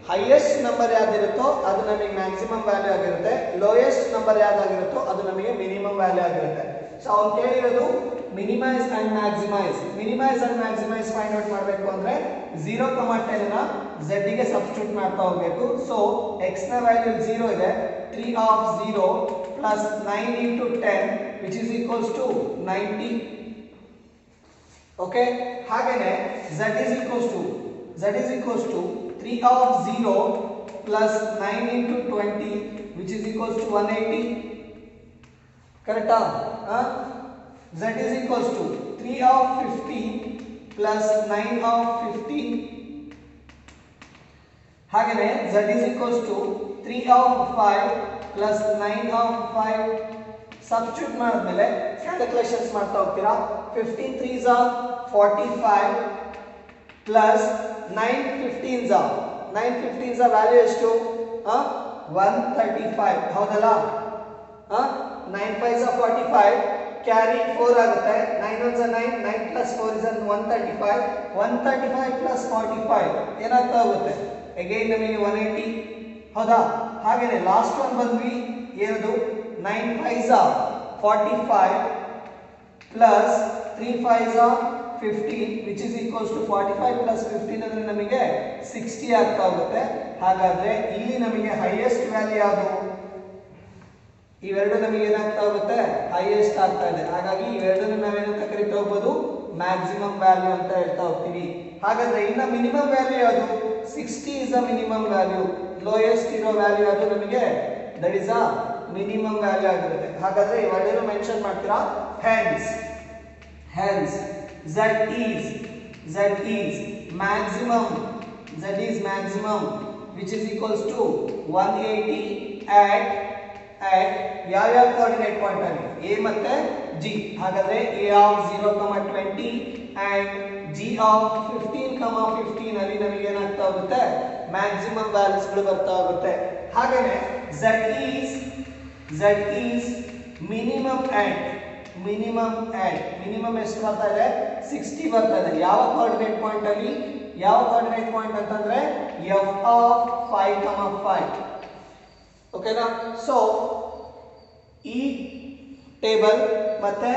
ಹೈಯೆಸ್ಟ್ ನಂಬರ್ ಯಾವ್ದಿರುತ್ತೋ ಅದು ನಮಗೆ ಮ್ಯಾಕ್ಸಿಮಮ್ ವ್ಯಾಲ್ಯೂ ಆಗಿರುತ್ತೆ, ಲೋಯೆಸ್ಟ್ ನಂಬರ್ ಯಾವ್ದಾಗಿರುತ್ತೋ ಅದು ನಮಗೆ ಮಿನಿಮಮ್ ವ್ಯಾಲ್ಯೂ ಆಗಿರುತ್ತೆ. ಸೊ ಅವ್ನು ಕೇಳಿರೋದು minimize and maximize. Minimize and maximize find out ಮಾಡಬೇಕು ಅಂದ್ರೆ 0,10 ನ z ಗೆ ಸಬ್ಸ್ಟಿಟ್ಯೂಟ್ ಮಾಡ್ತಾ ಹೋಗಬೇಕು. ಸೊ x ನ ವ್ಯಾಲ್ಯೂ 0 ಇದೆ, 3 of 0 plus 9 into 10 which is equals to 90. Okay, ಹಾಗೇನೆ z is equals to 3 of 0 plus 9 into 20 which is equals to 180. ಕರೆಕ್ಟಾ? z is equals to 3 of 50 plus 9 of 50. ಹಾಗೇನೆ z is equals to 3 of 5 plus 9 of 5. Substitute ಮಾಡಿದ್ಮೇಲೆ calculations ಮಾಡ್ತಾ ಹೋಗ್ತೀರಾ. 15 3s are 45 plus 9 15s are 9 15s are value ಎಷ್ಟು? 135. ಹೌದಲ್ಲ? 9 5s are 45, carry 4 ಆಗುತ್ತೆ, 9 1s are 9, 9 plus 4 is 135. 135 plus 45 ಏನಾಗ್ತಾ ಹೋಗುತ್ತೆ? Again ನಮಗೆ 180. ಹೌದಾ? ಹಾಗೇನೆ ಲಾಸ್ಟ್ ಒನ್ ಬಂದ್ವಿ ಏನದು? 9 5s are 45 plus 3 5s are 15 which is equals to 45 plus 15 ಅಂದ್ರೆ ನಮಗೆ 60 ಆಗ್ತಾ ಹೋಗುತ್ತೆ. ಹಾಗಾದ್ರೆ ಇಲ್ಲಿ ನಮಗೆ ಹೈಯೆಸ್ಟ್ ವ್ಯಾಲ್ಯೂ ಯಾವುದು? ಇವೆರಡು ನಮಗೆ ಏನಾಗ್ತಾ ಹೋಗುತ್ತೆ? ಹೈಯೆಸ್ಟ್ ಆಗ್ತಾ ಇದೆ. ಹಾಗಾಗಿ ಇವೆರಡನ್ನು ನಾವೇನಂತ ಕರಿತಾ ಹೋಗ್ಬೋದು? ಮ್ಯಾಕ್ಸಿಮಮ್ ವ್ಯಾಲ್ಯೂ ಅಂತ ಹೇಳ್ತಾ ಹೋಗ್ತೀವಿ. ಹಾಗಾದ್ರೆ ಇನ್ನ ಮಿನಿಮಮ್ ವ್ಯಾಲ್ಯೂ ಯಾವುದು? 60 is a minimum value. Lowest ಇರೋ ವ್ಯಾಲ್ಯೂ ಅದು ನಮಗೆ that is a minimum value ಆಗಿರುತ್ತೆ. ಹಾಗಾದ್ರೆ ಇವೆರಡನ್ನು ಮೆನ್ಷನ್ ಮಾಡ್ತೀರಾ. hence z is maximum which is equals to 180 at ಯಾವ ಕೋಆರ್ಡಿನೇಟ್ ಪಾಯಿಂಟ್ ಅಲ್ಲಿ? a ಮತ್ತೆ g. ಹಾಗಾದ್ರೆ a of 0,20 and g of 15,15 ಅಲ್ಲಿ ನಮಗೆ ಏನಾಗ್ತಾ ಹೋಗುತ್ತೆ? ಮ್ಯಾಕ್ಸಿಮಮ್ ವ್ಯಾಲ್ಯೂಸ್ ಗಳು ಬರ್ತಾ ಹೋಗುತ್ತೆ. ಹಾಗೇನೆ z is minimum ಎಷ್ಟು ಬರ್ತಾ ಇದೆ? 60 ಬರ್ತಾ ಇದೆ. ಯಾವ ಕೋಆರ್ಡಿನೇಟ್ ಪಾಯಿಂಟ್ ಅಲ್ಲಿ? ಯಾವ ಕೋಆರ್ಡಿನೇಟ್ ಪಾಯಿಂಟ್ ಅಂತಂದ್ರೆ f of 5,5. ಓಕೆನಾ? ಸೊ ಈ ಟೇಬಲ್ ಮತ್ತೆ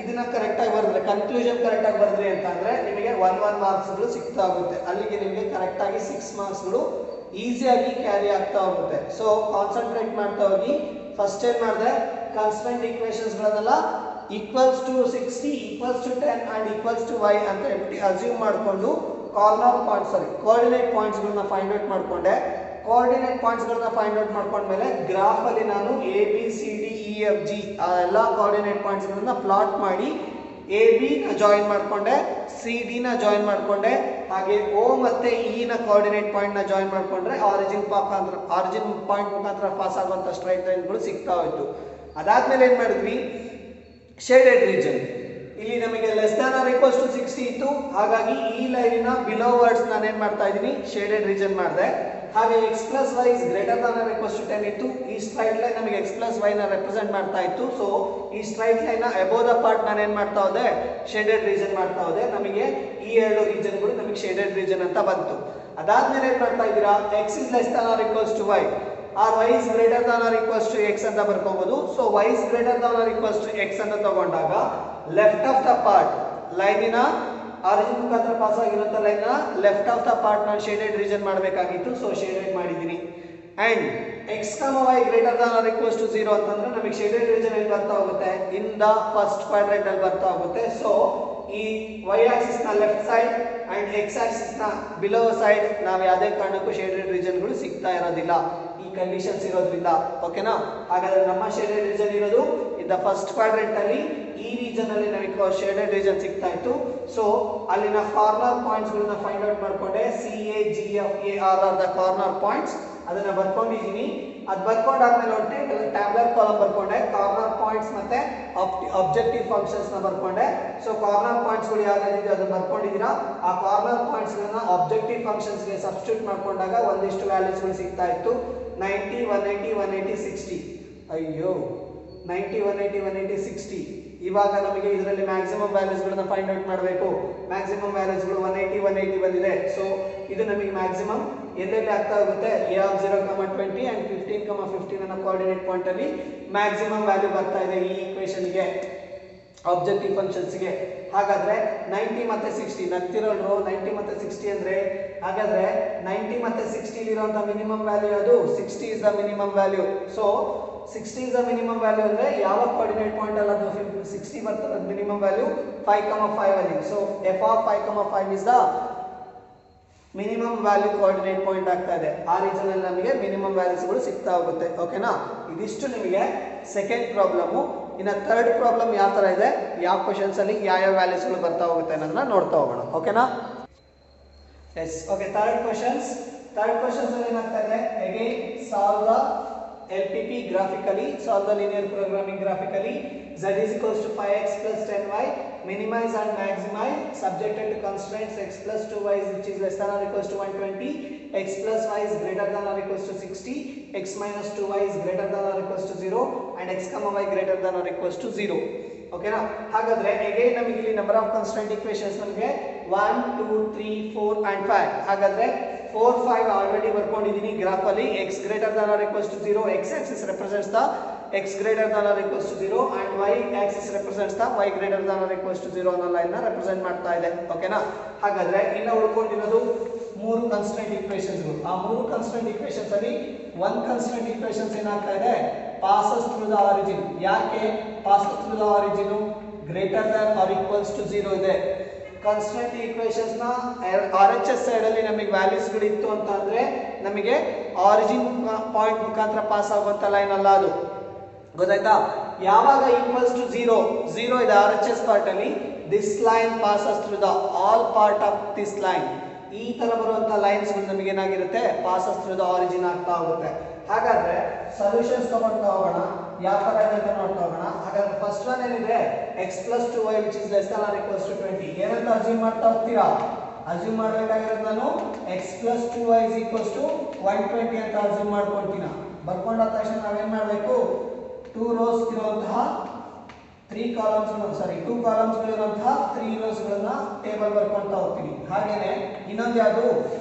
ಇದನ್ನ ಕರೆಕ್ಟ್ ಆಗಿ ಬರೆದ್ರೆ, ಕನ್ಕ್ಲೂಷನ್ ಕರೆಕ್ಟ್ ಆಗಿ ಬರೆದ್ರಿ ಅಂತ ಅಂದ್ರೆ ನಿಮಗೆ 1 ಮಾರ್ಕ್ಸ್ ಗಳು ಸಿಗ್ತಾ ಹೋಗುತ್ತೆ. ಅಲ್ಲಿಗೆ ನಿಮಗೆ ಕರೆಕ್ಟ್ ಆಗಿ 6 ಮಾರ್ಕ್ಸ್ ಗಳು ಈಸಿಯಾಗಿ ಕ್ಯಾರಿ ಆಗ್ತಾ ಹೋಗುತ್ತೆ. ಸೊ ಕಾನ್ಸಂಟ್ರೇಟ್ ಮಾಡ್ತಾ ಹೋಗಿ. ಫಸ್ಟ್ ಏನ್ ಮಾಡಿದೆ? ಕಾನ್ಸ್ಟೆಂಟ್ ಈಕ್ವೇಷನ್ಸ್ ಗಳನ್ನೆಲ್ಲ equals to 60, equals to 10 and equals to y ಅಂತ ಹೇಳ್ಬಿಟ್ಟು ಅಸ್ಯೂಮ್ ಮಾಡಿಕೊಂಡು ಕೋಆರ್ಡಿನೇಟ್ ಪಾಯಿಂಟ್ಸ್ ಗಳನ್ನ ಫೈಂಡ್ ಔಟ್ ಮಾಡ್ಕೊಂಡೆ. ಕೋಆರ್ಡಿನೇಟ್ ಪಾಯಿಂಟ್ಸ್ ಗಳನ್ನ ಫೈಂಡ್ ಔಟ್ ಮಾಡ್ಕೊಂಡ್ಮೇಲೆ ಗ್ರಾಫ್ ಅಲ್ಲಿ ನಾನು A B C D E F G ಎಲ್ಲ ಕೋಆರ್ಡಿನೇಟ್ ಪಾಯಿಂಟ್ಸ್ ಗಳನ್ನ ಪ್ಲಾಟ್ ಮಾಡಿ ಎ ಬಿ ನ ಜಾಯಿನ್ ಮಾಡ್ಕೊಂಡೆ, ಸಿ ಡಿ ನ ಜಾಯಿನ್ ಮಾಡ್ಕೊಂಡೆ, ಹಾಗೆ ಓ ಮತ್ತೆ ಇ ನ ಕೋಆರ್ಡಿನೇಟ್ ಪಾಯಿಂಟ್ ನ ಜಾಯಿನ್ ಮಾಡ್ಕೊಂಡ್ರೆ ಆರಿಜಿನ್ ಪಾಯಿಂಟ್ ಮುಖಾಂತರ ಪಾಸ್ ಆಗುವಂತ ಸ್ಟ್ರೈಟ್ ಲೈನ್ಗಳು ಸಿಗ್ತಾ ಹೋಯ್ತು. ಅದಾದ್ಮೇಲೆ ಏನ್ ಮಾಡಿದ್ವಿ? Shaded region. ಇಲ್ಲಿ ನಮಗೆ less than or equals to 60 ಇತ್ತು. ಹಾಗಾಗಿ ಈ ಲೈನಿನ ಬಿಲೋ ವರ್ಡ್ಸ್ ನಾನು ಏನ್ ಮಾಡ್ತಾ ಇದ್ದೀನಿ? ಶೇಡೆಡ್ ರೀಜನ್ ಮಾಡಿದೆ. ಹಾಗೆ x plus y is greater than or equals to 10 ಇತ್ತು. ಈ ಸ್ಟ್ರೈಟ್ ಲೈನ್ ನಮಗೆ x plus y ನ ರೆಪ್ರೆಸೆಂಟ್ ಮಾಡ್ತಾ ಇತ್ತು. ಸೊ ಈ ಸ್ಟ್ರೈಟ್ ಲೈನ್ ನ ಅಬೋವ್ ದ ಪಾರ್ಟ್ ನಾನು ಏನ್ ಮಾಡ್ತಾ ಹೋದೆ? ಶೇಡೆಡ್ ರೀಜನ್ ಮಾಡ್ತಾ ಹೋದೆ. ನಮಗೆ ಈ ಎರಡು ರೀಜನ್ಗಳು ನಮಗೆ ಶೇಡೆಡ್ ರೀಜನ್ ಅಂತ ಬಂತು. ಅದಾದ್ಮೇಲೆ ಏನ್ ಮಾಡ್ತಾ ಇದ್ದೀರಾ? x is less than or equals to y or y is greater than or equals to x ಅಂತ ಬರ್ಕೋಬಹುದು. So y is greater than or equals to x ಅಂತ ತಗೊಂಡಾಗ ಲೆಫ್ಟ್ ಆಫ್ ದ ಪಾರ್ಟ್ ಲೈನಿನ ಆರಿಜಿನ್ ಮುಖಾಂತರ pass ಆಗಿರುವಂತ line ನ left of the part ನಾನು shaded region ಮಾಡಬೇಕಾಗಿತ್ತು. ಸೊ ಶೇಡೆಡ್ ಮಾಡಿದ್ದೀನಿ. And x, y greater than or equals to 0 ಅಂತಂದ್ರೆ ನಮಗೆ ಶೇಡೆಡ್ ರೀಜನ್ ಎಲ್ಲಿ ಬರ್ತಾ ಹೋಗುತ್ತೆ? ಇನ್ ದ ಫಸ್ಟ್ ಕ್ವಾಡ್ರೆಂಟ್ ಅಲ್ಲಿ ಬರ್ತಾ ಹೋಗುತ್ತೆ. ಸೊ ಈ y ಆಕ್ಸಿಸ್ ನ left side and x Axis ನ ಬಿಲೋ ಸೈಡ್ ನಾವು ಯಾವುದೇ ಕಾರಣಕ್ಕೂ ಶೇಡೆಡ್ ರೀಜನ್ ಗಳು ಸಿಗ್ತಾ ಇರೋದಿಲ್ಲ ಈ ಕಂಡೀಷನ್ಸ್ ಇರೋದ್ರಿಂದ. ಓಕೆನಾ? ಹಾಗಾದ್ರೆ ನಮ್ಮ ಶೇಡೆಡ್ ರೀಜನ್ ಇರೋದು ಇನ್ ದ ಫಸ್ಟ್ ಕ್ವಾಡ್ರೆಂಟ್ ಅಲ್ಲಿ. ಈ ರೀಜನ್ ಅಲ್ಲಿ ನಮಗೆ ಶೇಡೆಡ್ ರೀಜನ್ ಸಿಗ್ತಾ ಇತ್ತು. ಸೊ ಅಲ್ಲಿನ ಕಾರ್ನರ್ ಪಾಯಿಂಟ್ಸ್ ಗಳನ್ನ ಫೈಂಡ್ ಔಟ್ ಮಾಡ್ಕೊಂಡೆ. C A G F A R are the corner points ಅದನ್ನ ಬರ್ಕೊಂಡಿದ್ದೀನಿ. ಅದು ಬರ್ಕೊಂಡಾದ್ಮೇಲೆ ಒಂದು ಟ್ಯಾಬ್ಲರ್ ಕಾಲಮ್ ಬರ್ಕೊಂಡೆ. ಕಾರ್ನರ್ ಪಾಯಿಂಟ್ಸ್ ಮತ್ತೆ ಆಬ್ಜೆಕ್ಟಿವ್ ಫಂಕ್ಷನ್ಸ್ ನ ಬರ್ಕೊಂಡೆ. ಸೊ ಕಾರ್ನರ್ ಪಾಯಿಂಟ್ಸ್ ಗಳು ಯಾವ್ದಾದ್ರು ಅದನ್ನ ಬರ್ಕೊಂಡಿದ್ದೀರಾ. ಆ ಕಾರ್ನರ್ ಪಾಯಿಂಟ್ಸ್ ಗಳನ್ನ ಆಬ್ಜೆಕ್ಟಿವ್ ಫಂಕ್ಷನ್ಸ್ ಗೆ ಸಬ್ಸ್ಟಿಟ್ಯೂಟ್ ಮಾಡ್ಕೊಂಡಾಗ ಒಂದಿಷ್ಟು ವ್ಯಾಲ್ಯೂಸ್ ಗಳು ಸಿಗ್ತಾ ಇತ್ತು. 90 180 180 60. ಅಯ್ಯೋ 90 180 180 60. ಇವಾಗ ನಮಗೆ ಇದರಲ್ಲಿ ಮ್ಯಾಕ್ಸಿಮಮ್ ವ್ಯಾಲ್ಯೂಸ್ ಗಳನ್ನ ಫೈಂಡ್ ಔಟ್ ಮಾಡಬೇಕು. ಮ್ಯಾಕ್ಸಿಮಮ್ ವ್ಯಾಲ್ಯೂಸ್ ಗಳು 180 180 ಬಂದಿದೆ. ಸೊ ಇದು ನಮಗೆ ಮ್ಯಾಕ್ಸಿಮಮ್ ಎಲ್ಲೆಲ್ಲಿ ಆಗ್ತಾ ಹೋಗುತ್ತೆ ಎ ಆಫ್ 0,20 ಆ್ಯಂಡ್ 15,15 ಅನ್ನೋ ಕೋಆರ್ಡಿನೇಟ್ ಪಾಯಿಂಟಲ್ಲಿ ಮ್ಯಾಕ್ಸಿಮಮ್ ವ್ಯಾಲ್ಯೂ ಬರ್ತಾ ಇದೆ ಈ ಈಕ್ವೇಷನ್ಗೆ ಆಬ್ಜೆಕ್ಟಿವ್ ಫಂಕ್ಷನ್ಸ್ಗೆ. ಹಾಗಾದರೆ 90 ಮತ್ತು 60 ನಗ್ತಿರೋರು 90 ಮತ್ತು 60 ಅಂದರೆ ಹಾಗಾದರೆ 90 ಮತ್ತು 60 ಇರುವಂಥ ಮಿನಿಮಮ್ ವ್ಯಾಲ್ಯೂ ಅದು 60 is the minimum value. So 60 is the minimum value ಅಂದರೆ ಯಾವ ಕೋಆರ್ಡಿನೇಟ್ ಪಾಯಿಂಟ್ ಅಲ್ಲ ಅದು 60 ಬರ್ತದೆ ಮಿನಿಮಮ್ ವ್ಯಾಲ್ಯೂ 5,5 ಅಲ್ಲಿ. So F of 5,5 is the minimum value coordinate point ಆಗ್ತಾ ಇದೆ. ಆ ರೀಸನ್ ಅಲ್ಲಿ ನಮಗೆ ಮಿನಿಮಮ್ ವ್ಯಾಲ್ಯೂಸ್ಗಳು ಸಿಗ್ತಾ ಹೋಗುತ್ತೆ. ಓಕೆನಾ, ಇದಿಷ್ಟು ನಿಮಗೆ ಸೆಕೆಂಡ್ ಪ್ರಾಬ್ಲಮು. ಇನ್ನು ಥರ್ಡ್ ಪ್ರಾಬ್ಲಮ್ ಯಾವ ಥರ ಇದೆ, ಯಾವ ಕ್ವಶನ್ಸ್ ಅಲ್ಲಿ ಯಾವ ವ್ಯಾಲ್ಯೂಸ್ಗಳು ಬರ್ತಾ ಹೋಗುತ್ತೆ ಅನ್ನೋದನ್ನ ನೋಡ್ತಾ ಹೋಗೋಣ. ಓಕೆನಾ, ಎಸ್ ಓಕೆ. ಥರ್ಡ್ ಕ್ವಶನ್ಸ್ ಅಲ್ಲಿ ಏನಾಗ್ತಾ ಇದೆ, again solve the LPP graphically, solve the linear programming graphically. Z is equals to 5x plus 10y, minimize and maximize subjected to constraints x plus 2y which is less than or equals to 120, x plus y is greater than or equals to 60, x minus 2y is greater than or equals to 0 and x comma y greater than or equals to 0. ಓಕೆನಾ, ಹಾಗಾದ್ರೆ again ನಮಗೆ ಇಲ್ಲಿ number of constant equations ನಮಗೆ 1 2 3 4 and 5. ಹಾಗಾದ್ರೆ 4 5 already ಬರ್ಕೊಂಡಿದ್ದೀನಿ graph ಅಲ್ಲಿ. x greater than or equals to 0, x axis represents the x greater than or equals to 0 and y axis represents the y greater than or equals to 0 ಅನ್ನೋ line ನ represent ಮಾಡ್ತಾ ಇದೆ. ಓಕೆನಾ, ಹಾಗಾದ್ರೆ ಇನ್ನ ಉಳ್ಕೊಂಡಿರೋದು ಮೂರು constant ಈಕ್ವೇಷನ್ಸ್ಗಳು. ಆ ಮೂರು ಕಾನ್ಸ್ಟೆಂಟ್ ಈಕ್ವೇಷನ್ಸ್ ಅಲ್ಲಿ ಒಂದು ಕಾನ್ಸ್ಟೆಂಟ್ ಈಕ್ವೇಷನ್ಸ್ ಏನಾಗ್ತಾ ಇದೆ, ಪಾಸಸ್ ಥ್ರೂ ದ ಆರಿಜಿನ್. ಯಾಕೆ passes through the origin greater than or equals to 0 ಇದೆ. ಕಾನ್ಸ್ಟೆಂಟ್ ಈಕ್ವೇಷನ್ಸ್ ನ RHS ಸೈಡ್ ಅಲ್ಲಿ ನಮಗೆ ವ್ಯಾಲ್ಯೂಸ್ ಗಳು ಇತ್ತು ಅಂತ ಅಂದ್ರೆ ನಮಗೆ ಆರಿಜಿನ್ ಪಾಯಿಂಟ್ ಮುಖಾಂತರ ಪಾಸ್ ಆಗುವಂತ ಲೈನ್ ಅಲ್ಲ ಅದು, ಗೊತ್ತಾಯ್ತಾ. ಯಾವಾಗ ಈಕ್ವಲ್ಸ್ ಟು 0 ಇದೆ RHS ಪಾರ್ಟ್ ಅಲ್ಲಿ, this line passes through the all part of this line. ಈ ತರ ಬರುವಂತ ಲೈನ್ಸ್ ಗಳು ನಮಗೆ ಏನಾಗಿರುತ್ತೆ, ಪಾಸಸ್ ಥ್ರೂ ದ ಆರಿಜಿನ್ ಆಗ್ತಾ ಹೋಗುತ್ತೆ. ಹಾಗಾದ್ರೆ ಸೊಲ್ಯೂಷನ್ಸ್ ತಗೊಂಡು ಹೋಗೋಣ, ಯಾವ ತರ ಇದೆ ಅಂತ ನೋಡ್ತಾ ಹೋಗೋಣ. ಹಾಗಾದ್ರೆ ಫಸ್ಟ್ ಒನ್ ಏನಿದೆ, x plus 2y which is less than or equals to 20. ಏನಂತ ಅಸ್ಯೂಮ್ ಮಾಡ್ತಾ ಹೋಗ್ತೀರಾ, ಅಸ್ಯೂಮ್ ಮಾಡಬೇಕಾಗಿರೋದು ನಾನು x plus 2y is equals to 120 ಅಂತ ಅಸ್ಯೂಮ್ ಮಾಡ್ಕೊಳ್ತೀನಿ. ಬರ್ಕೊಂಡ ತಕ್ಷಣ ನಾವೇನ್ ಮಾಡಬೇಕು, 2 rows ಇರುವಂತಹ 2 ಕಾಲಮ್ಸ್ ಗಳಿರುವಂತಹ 3 rows ಗಳನ್ನ ಟೇಬಲ್ ಬರ್ಕೊಂತ ಹೋಗ್ತೀನಿ. ಹಾಗೇನೆ ಇನ್ನೊಂದು ಯಾವುದು,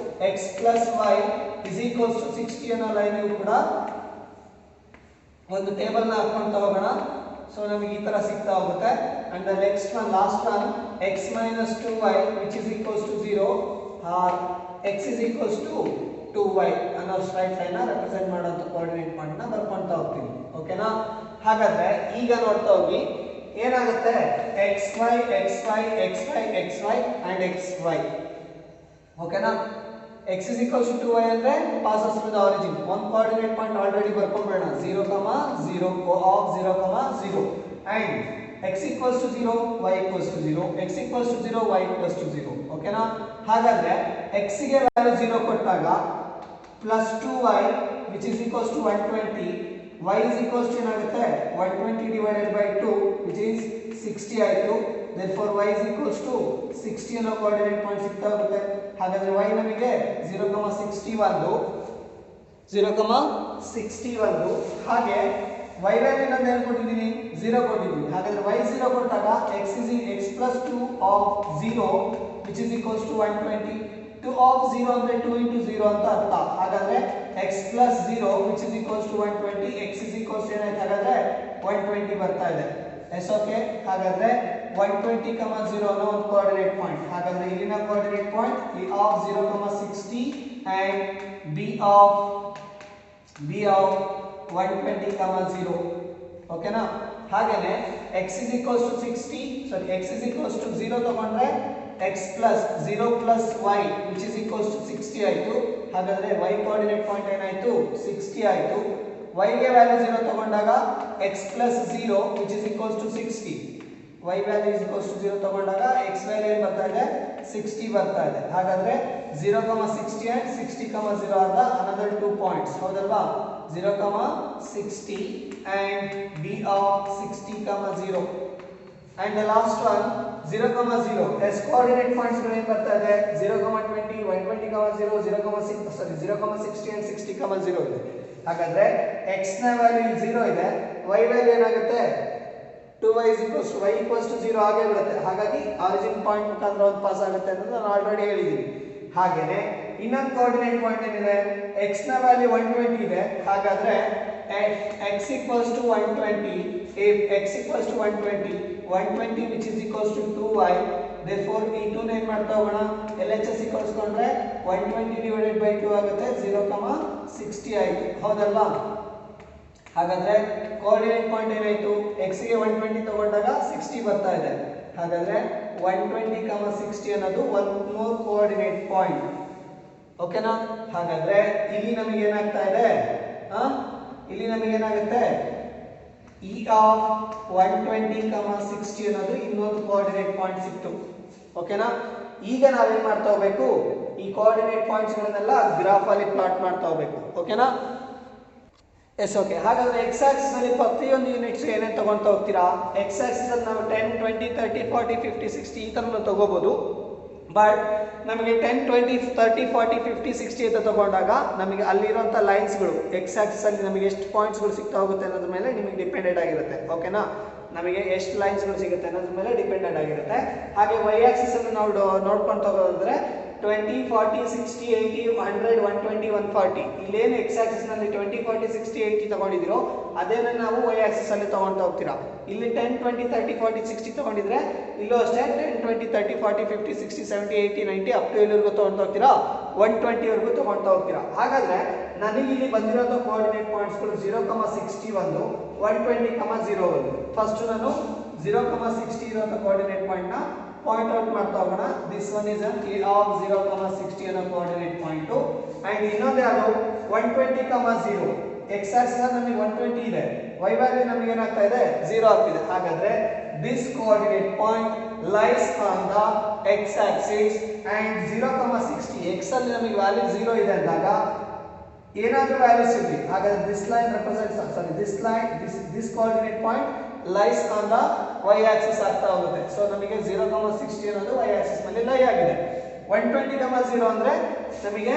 x plus y is equals to 60 ಅನ್ನೋ ಲೈನ್ ಕೂಡ ಒಂದು ಟೇಬಲ್ ನ ಹಾಕೊಂತ ಹೋಗೋಣ. ಸೊ ನಮಗೆ ಈ ತರ ಸಿಗ್ತಾ ಹೋಗುತ್ತೆ. And the next one, last one, x minus 2y which is equals to 0 or x is equals to 2y ಅನ್ನೋ ಸ್ಟ್ರೈಟ್ ಲೈನ್ ನ ರೆಪ್ರೆಸೆಂಟ್ ಮಾಡುವಂತ ಕೋಆರ್ಡಿನೇಟ್ ಪಾಯಿಂಟ್ ನ ಬರ್ಕೊಂತ ಹೋಗ್ತೀನಿ. ಓಕೆನಾ, ಹಾಗಾದ್ರೆ ಈಗ ನೋಡ್ತಾ ಹೋಗಿ ಏನಾಗುತ್ತೆ, xy xy xy xy and xy. ಓಕೆನಾ, x is equals to 2y ಅಂದ್ರೆ passes through the origin. one coordinate point already ಬರ್ಕೊಂಡ್ಬೇಡ, 0 0 of 0 0 and x equals to 0 y equals to 0, x equals to 0 y equals to 0. ಓಕೆನಾ, ಹಾಗಾದ್ರೆ x ಗೆ value 0 ಕೊಟ್ಟಾಗ plus 2y which is equals to 120, y is equals to ಏನಾಗುತ್ತೆ, 120 divided by 2 which is 60 ಆಯಿತು. therefore y is equals to 60 ಅನ್ನೋ coordinate point ಸಿಗ್ತಾ ಹೋಗುತ್ತೆ. ಹಾಗಾದ್ರೆ y ನಮಗೆ 0,61 ಹಾಗೆ y ವ್ಯಾಲ್ಯೂ ನಾನು ಏನು ಕೊಟ್ಟಿದ್ದೀನಿ, 0 ಕೊಟ್ಟಿದ್ದೀನಿ. ಹಾಗಾದ್ರೆ y 0 ಕೊಟ್ಟಾಗ x plus 2 of 0 which is equals to 120. 2 of 0 ಅಂದ್ರೆ 2 into 0 ಅಂತ ಅರ್ಥ. ಹಾಗಾದ್ರೆ x plus 0 which is equals to 120, x is equals to ಏನಾಯ್ತು, ಹಾಗಾದ್ರೆ 120 ಬರ್ತಾ ಇದೆ. ಎಸ್ ಓಕೆ, ಹಾಗಾದ್ರೆ 120, 0 ಅನ್ನೋ ಒಂದು ಕೋಆರ್ಡಿನೇಟ್ ಪಾಯಿಂಟ್. ಹಾಗಾದ್ರೆ ಇಲ್ಲಿನ coordinate point e of 0,60 and b of 120, 0. ಓಕೆನಾ, ಹಾಗೇನೆ x is equals to 60, sorry x is equals to 0 ತಗೊಂಡ್ರೆ x plus 0 plus y which is equals to 60 ಆಯಿತು. ಹಾಗಾದ್ರೆ y ಕೋಆರ್ಡಿನೇಟ್ ಪಾಯಿಂಟ್ ಏನಾಯಿತು, 60 ಆಯಿತು. y ಗೆ ವ್ಯಾಲ್ಯೂ 0 ತಗೊಂಡಾಗ x plus 0 which is equals to 60, y value is equals to 0 ತಗೊಂಡಾಗ x value ಏನು ಬರ್ತಾ ಇದೆ, 60 ಬರ್ತಾ ಇದೆ. ಹಾಗಾದ್ರೆ 0,60 and 60,0 are the another 2 points. ಹೌದಲ್ವಾ, 0,60 and b of 60,0 and the last one 0,0. s coordinate points ಗಳು ಏನು ಬರ್ತಾ ಇದೆ, 0,20 120,0 0,60 and 60,0 ಇದೆ. ಹಾಗಾದ್ರೆ x ನ ವ್ಯಾಲ್ಯೂ 0 ಇದೆ, y ವ್ಯಾಲ್ಯೂ ಏನಾಗುತ್ತೆ, 2y is equals to y equals to 0 ಆಗೇ ಬರುತ್ತೆ. ಹಾಗಾಗಿ ಆರಿಜಿನ್ ಪಾಯಿಂಟ್ ಮುಖಾಂತರ ಒಂದು ಪಾಸ್ ಆಗುತ್ತೆ ಅಂತ ನಾನು ಆಲ್ರೆಡಿ ಹೇಳಿದ್ದೀನಿ. ಹಾಗೇನೆ ಇನ್ನೊಂದು ಕೋಆರ್ಡಿನೇಟ್ ಪಾಯಿಂಟ್ ಏನಿದೆ, x ನ ವ್ಯಾಲ್ಯೂ 120 ಇದೆ. ಹಾಗಾದ್ರೆ x equals to 120, if x equals to 120 which is equals to 2y, therefore ಈ 2 ನ ಏನು ಮಾಡ್ತಾ ಹೋಗೋಣ, LHS ಕಳಿಸ್ಕೊಂಡ್ರೆ 120 divided by 2 ಆಗುತ್ತೆ, 0,60 ಆಯಿತು. ಹೌದಲ್ವಾ? ಹಾಗಾದ್ರೆ ಕೋಆರ್ಡಿನೇಟ್ ಪಾಯಿಂಟ್ ಏನಾಯಿತು, x ಗೆ 120 ತಗೊಂಡಾಗ 60 ಬರ್ತಾ ಇದೆ. ಹಾಗಾದ್ರೆ 120, 60 ಅನ್ನೋದು ಒನ್ ಮೋರ್ ಕೋಆರ್ಡಿನೇಟ್ ಪಾಯಿಂಟ್. ಓಕೆನಾ? ಹಾಗಾದ್ರೆ ಇಲ್ಲಿ ನಮಗೆ ಏನಾಗ್ತಾ ಇದೆ, ಇಲ್ಲಿ ನಮಗೆ ಏನಾಗುತ್ತೆ, e of 120, 60 ಅನ್ನೋದು ಇನ್ನೊಂದು ಕೋಆರ್ಡಿನೇಟ್ ಪಾಯಿಂಟ್ ಸಿಕ್ತು. ಓಕೆನಾ? ಈಗ ನಾವೇನ್ ಮಾಡ್ತಾ ಹೋಗ್ಬೇಕು, ಈ ಕೋಆರ್ಡಿನೇಟ್ ಪಾಯಿಂಟ್ಸ್ ಗಳನ್ನೆಲ್ಲ ಗ್ರಾಫ್ ಅಲ್ಲಿ ಪ್ಲಾಟ್ ಮಾಡ್ತಾ ಹೋಗ್ಬೇಕು. ಓಕೆನಾ? Yes, okay. ಹಾಗಾದ್ರೆ ಎಕ್ಸ್ ಆಕ್ಸಿಸ್ ನಲ್ಲಿ ಪ್ರತಿಯೊಂದು ಯೂನಿಟ್ಸ್ ಏನೇನು ತಗೊಂತಾ ಹೋಗ್ತೀರಾ, ಎಕ್ಸ್ ಆಕ್ಸಿಸ್ ಅಲ್ಲಿ ನಾವು 10, 20, 30, 40, 50, 60 ಈ ಥರನೂ ತಗೋಬಹುದು. ಬಟ್ ನಮಗೆ 10, 20, 30, 40, 50, 60 ಅಂತ ತಗೊಂಡಾಗ ನಮಗೆ ಅಲ್ಲಿರುವಂಥ ಲೈನ್ಸ್ಗಳು ಎಕ್ಸ್ ಆಕ್ಸಿಸ್ ಅಲ್ಲಿ ನಮಗೆ ಎಷ್ಟು ಪಾಯಿಂಟ್ಸ್ಗಳು ಸಿಗ್ತಾ ಹೋಗುತ್ತೆ ಅನ್ನೋದ್ರ ಮೇಲೆ ನಿಮಗೆ ಡಿಪೆಂಡೆಡ್ ಆಗಿರುತ್ತೆ. ಓಕೆನಾ? ನಮಗೆ ಎಷ್ಟು ಲೈನ್ಸ್ಗಳು ಸಿಗುತ್ತೆ ಅನ್ನೋದ್ರ ಮೇಲೆ ಡಿಪೆಂಡೆಡ್ ಆಗಿರುತ್ತೆ. ಹಾಗೆ ವೈ ಆಕ್ಸಿಸ್ ಅನ್ನು ನಾವು ನೋಡ್ಕೊಂಡು ತಗೋದ್ರೆ 20, 40, 60, 80, 100, 120, 140 ಇಲ್ಲೇನು ಎಕ್ಸ್ ಆಕ್ಸಿಸ್ ನಲ್ಲಿ 20, 40, 60, 80 ತಗೊಂಡಿದ್ದೀರೋ ಅದೇನ ನಾವು ವೈ ಆಕ್ಸಿಸ್ ಅಲ್ಲಿ ತಗೊಂತಾ ಹೋಗ್ತೀರಾ. ಇಲ್ಲಿ 10, 20, 30, 40, 60 ತಗೊಂಡಿದ್ರೆ ಇಲ್ಲೂ ಅಷ್ಟೇ 10, 20, 30, 40, 50, 60, 70, 80, 90 ಅಪ್ ಟು ಎಲ್ಲಿವರೆಗೂ ತಗೊಂತಾ ಹೋಗ್ತೀರಾ, 120 ವರೆಗೂ ತಗೊಂತಾ ಹೋಗ್ತೀರಾ. ಹಾಗಾದ್ರೆ ನನಗೆ ಇಲ್ಲಿ ಬಂದಿರೋದು ಕೋಆರ್ಡಿನೇಟ್ ಪಾಯಿಂಟ್ಸ್ಗಳು 0,60 ಒಂದು, 120, 0 ಒಂದು. ಫಸ್ಟ್ ನಾನು 0,60 ಇರುವಂತ ಕೋಆರ್ಡಿನೇಟ್ ಪಾಯಿಂಟ್ ನ ಪಾಯಿಂಟ್ ಔಟ್ ಮಾಡ್ತಾ ಹೋಗೋಣ. This one is an A of 0,60 ಅನ್ನೋ ಕೋಆರ್ಡಿನೇಟ್ ಪಾಯಿಂಟ್. ಅಂಡ್ ಇನ್ನೊಂದು ಯಾವುದು 120, 0. ಎಕ್ಸ್ ಆಕ್ಸಿಸ್ ನಮಗೆ 120 ಇದೆ, ವೈ ವ್ಯಾಲ್ಯೂ ನಮಗೆ ಏನಾಗ್ತಾ ಇದೆ 0 ಆಗ್ತಿದೆ. ಹಾಗಾದ್ರೆ this coordinate point lies on the X Axis and 0,60 X ಅಲ್ಲಿ ನಮಗೆ ವ್ಯಾಲ್ಯೂ 0 ಇದೆ ಅಂದಾಗ ಏನಾದರೂ ವ್ಯಾಲ್ಯೂಸ್ ಇರಲಿ. ಹಾಗಾದ್ರೆ this line represents this coordinate point lies on the y axis ಆಗ್ತಾ ಹೋಗುತ್ತೆ. ಸೊ ನಮಗೆ 0,60 ಅನ್ನೋದು ವೈ ಆಕ್ಸಿಸ್ ನಲ್ಲಿ ಲೈ ಆಗಿದೆ. 120, 0 ಅಂದ್ರೆ ನಮಗೆ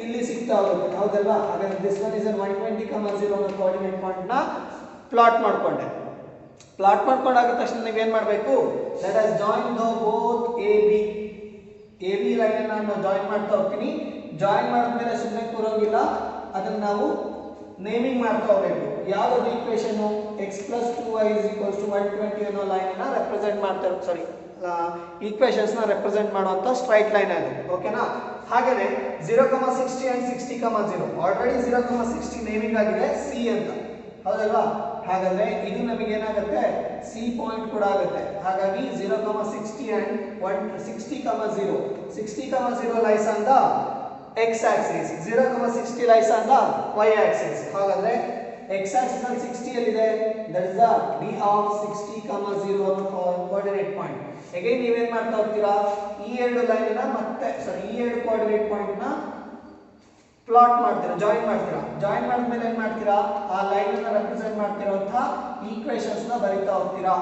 ಇಲ್ಲಿ ಸಿಗ್ತಾ ಹೋಗುತ್ತೆ. ಹೌದಲ್ವಾ? ಹಾಗಾದ್ರೆ ದಿಸ್ ಒನ್ ಇಸ್ 120, 0 ಅನ್ನೋ ಕೋಆರ್ಡಿನೇಟ್ ಪಾಯಿಂಟ್ ನ ಪ್ಲಾಟ್ ಮಾಡ್ಕೊಂಡೆ. ಪ್ಲಾಟ್ ಮಾಡ್ಕೊಂಡಾಗಿದ ತಕ್ಷಣ ನೀವೇನ್ ಮಾಡಬೇಕು, let us join the both A B line ಅನ್ನು ನಾನು ಜಾಯಿನ್ ಮಾಡ್ತಾ ಹೋಗ್ತೀನಿ. ಜಾಯಿನ್ ಮಾಡಿದ್ಮೇಲೆ ಸುಮ್ಮನೆ ಕೂರೋಗಿಲ್ಲ, ಅದನ್ನ ನಾವು ನೇಮಿಂಗ್ ಮಾಡ್ತಾ ಹೋಗಬೇಕು. ಯಾವ್ದು equation x plus 2y is equals to 120 ಅನ್ನೋ ಲೈನ್ ಅನ್ನ ರೆಪ್ರೆಸೆಂಟ್ ಮಾಡ್ತಾರೆ, ಸಾರಿ ಈಕ್ವೇಶನ್ಸ್ ನ ರೆಪ್ರೆಸೆಂಟ್ ಮಾಡುವಂತ ಸ್ಟ್ರೈಟ್ ಲೈನ್ ಅದು. ಓಕೆನಾ? ಹಾಗೇನೆ 0,60 and 60, 0 ಆಲ್ರೆಡಿ 0,60 ನೇಮಿಂಗ್ ಆಗಿದೆ ಸಿ ಅಂತ. ಹೌದಲ್ವಾ? ಹಾಗಾದ್ರೆ ಇದು ನಮಗೆ ಏನಾಗುತ್ತೆ, ಸಿ ಪಾಯಿಂಟ್ ಕೂಡ ಆಗುತ್ತೆ. ಹಾಗಾಗಿ 0,60 and 60, 0 60, 0 lies on the x axis, 0,60 lies on the y axis. ಹಾಗಾದ್ರೆ x axis ನಲ್ಲಿ 60 ಎಲ್ಲಿದೆ, that is the d of 60, 0 ಅನ್ನೋ ಕೋಆರ್ಡಿನೇಟ್ ಪಾಯಿಂಟ್. ಅಗೈನ್ ನೀವೇನ್ ಮಾಡ್ತಾ ಹೋಗ್ತೀರಾ, ಈ ಎರಡು ಲೈನ್ ನ ಮತ್ತೆ ಈ ಎರಡು ಕೋಆರ್ಡಿನೇಟ್ ಪಾಯಿಂಟ್ ನ ಪ್ಲಾಟ್ ಮಾಡ್ತೀರಾ, ಜಾಯಿನ್ ಮಾಡ್ತೀರಾ. ಜಾಯಿನ್ ಮಾಡಿದ್ಮೇಲೆ ಏನ್ ಮಾಡ್ತೀರಾ, ಆ ಲೈನ್ ಅನ್ನು ರೆಪ್ರೆಸೆಂಟ್ ಮಾಡ್ತಿರುವಂತಹ ಈಕ್ವೇಶನ್ಸ್ ನ ಬರೀತಾ ಹೋಗ್ತೀರಾ.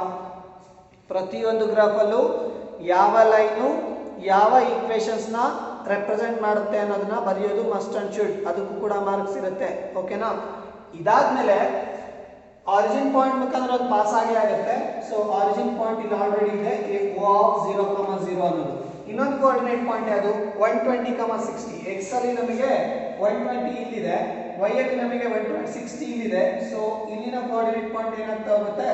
ಪ್ರತಿಯೊಂದು ಗ್ರಾಫ್ ಅಲ್ಲೂ ಯಾವ ಲೈನು ಯಾವ ಈಕ್ವೇಶನ್ಸ್ ನ ರೆಪ್ರೆಸೆಂಟ್ ಮಾಡುತ್ತೆ ಅನ್ನೋದನ್ನ ಬರೆಯೋದು ಮಸ್ಟ್ ಅಂಡ್ ಶುಡ್. ಅದಕ್ಕೂ ಕೂಡ ಮಾರ್ಕ್ಸ್ ಇರುತ್ತೆ. ಓಕೆನಾ? ಇದಾದ್ಮೇಲೆ ಆರಿಜಿನ್ ಪಾಯಿಂಟ್ ಮುಖಾಂತರ ಅದು ಪಾಸ್ ಆಗೇ ಆಗುತ್ತೆ. ಸೊ ಆರಿಜಿನ್ ಪಾಯಿಂಟ್ ಇಲ್ಲಿ ಆಲ್ರೆಡಿ ಇದೆ, O of 0,0 ಅನ್ನೋದು. ಇನ್ನೊಂದು ಕೋಆರ್ಡಿನೇಟ್ ಪಾಯಿಂಟ್ ಯಾವುದು 120, 60 ಎಕ್ಸ್ ಅಲ್ಲಿ ನಮಗೆ 120 ಇಲ್ಲಿದೆ, ವೈ ಅಲ್ಲಿ ನಮಗೆ 160 ಇಲ್ಲಿದೆ. ಸೊ ಇಲ್ಲಿನ ಕೋಆರ್ಡಿನೇಟ್ ಪಾಯಿಂಟ್ ಏನಾಗ್ತಾ ಹೋಗುತ್ತೆ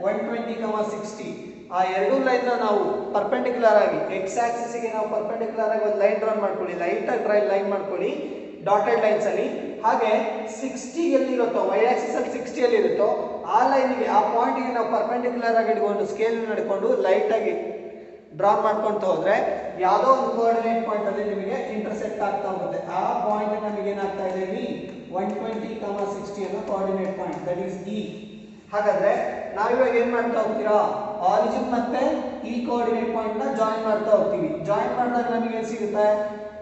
120, 60. ಆ ಎರಡು ಲೈನ್ ನಾವು ಪರ್ಪೆಂಡಿಕ್ಯುಲರ್ ಆಗಿ ಎಕ್ಸ್ ಆಕ್ಸಿಸ್ ಗೆ ನಾವು ಪರ್ಪೆಂಡಿಕ್ಯುಲರ್ ಆಗಿ ಒಂದು ಲೈನ್ ಡ್ರಾ ಮಾಡ್ಕೊಳ್ಳಿ, ಲೈಟ್ ಆಗಿ ಲೈನ್ ಮಾಡ್ಕೊಳ್ಳಿ ಡಾಟೆಡ್ ಲೈನ್ಸ್ ಅಲ್ಲಿ. ಹಾಗೆ 60 ಎಲ್ಲಿರುತ್ತೋ ವೈ ಆಕ್ಸಿಸ್ ಅಲ್ಲಿ 60 ಎಲ್ಲಿ ಇರುತ್ತೋ ಆ ಲೈನ್ಗೆ ಆ ಪಾಯಿಂಟ್ ಗೆ ನಾವು ಪರ್ಪೆಂಡಿಕ್ಯುಲರ್ ಆಗಿ ಇಟ್ಕೊಂಡು ಸ್ಕೇಲ್ ನಡ್ಕೊಂಡು ಲೈಟ್ ಆಗಿ ಡ್ರಾ ಮಾಡ್ಕೊಂತ ಹೋದ್ರೆ ಯಾವುದೋ ಒಂದು ಕೋಆರ್ಡಿನೇಟ್ ಪಾಯಿಂಟ್ ಅಲ್ಲಿ ನಿಮಗೆ ಇಂಟರ್ಸೆಕ್ಟ್ ಆಗ್ತಾ ಹೋಗುತ್ತೆ. ಆ ಪಾಯಿಂಟ್ ನಮಗೆ ಏನಾಗ್ತಾ ಇದೆ ಇಲ್ಲಿ 120, 60 ಅನ್ನೋ coordinate point, that is E. ಹಾಗಾದ್ರೆ ನಾವಿವಾಗ ಏನ್ ಮಾಡ್ತಾ ಹೋಗ್ತೀರಾ, ಆರಿಜಿನ್ ಮತ್ತೆ ಈ ಕೋಆರ್ಡಿನೇಟ್ ಪಾಯಿಂಟ್ ನ ಜಾಯಿನ್ ಮಾಡ್ತಾ ಹೋಗ್ತೀವಿ. ಜಾಯಿನ್ ಮಾಡಿದಾಗ ನಮಗೆ ಏನ್ ಸಿಗುತ್ತೆ,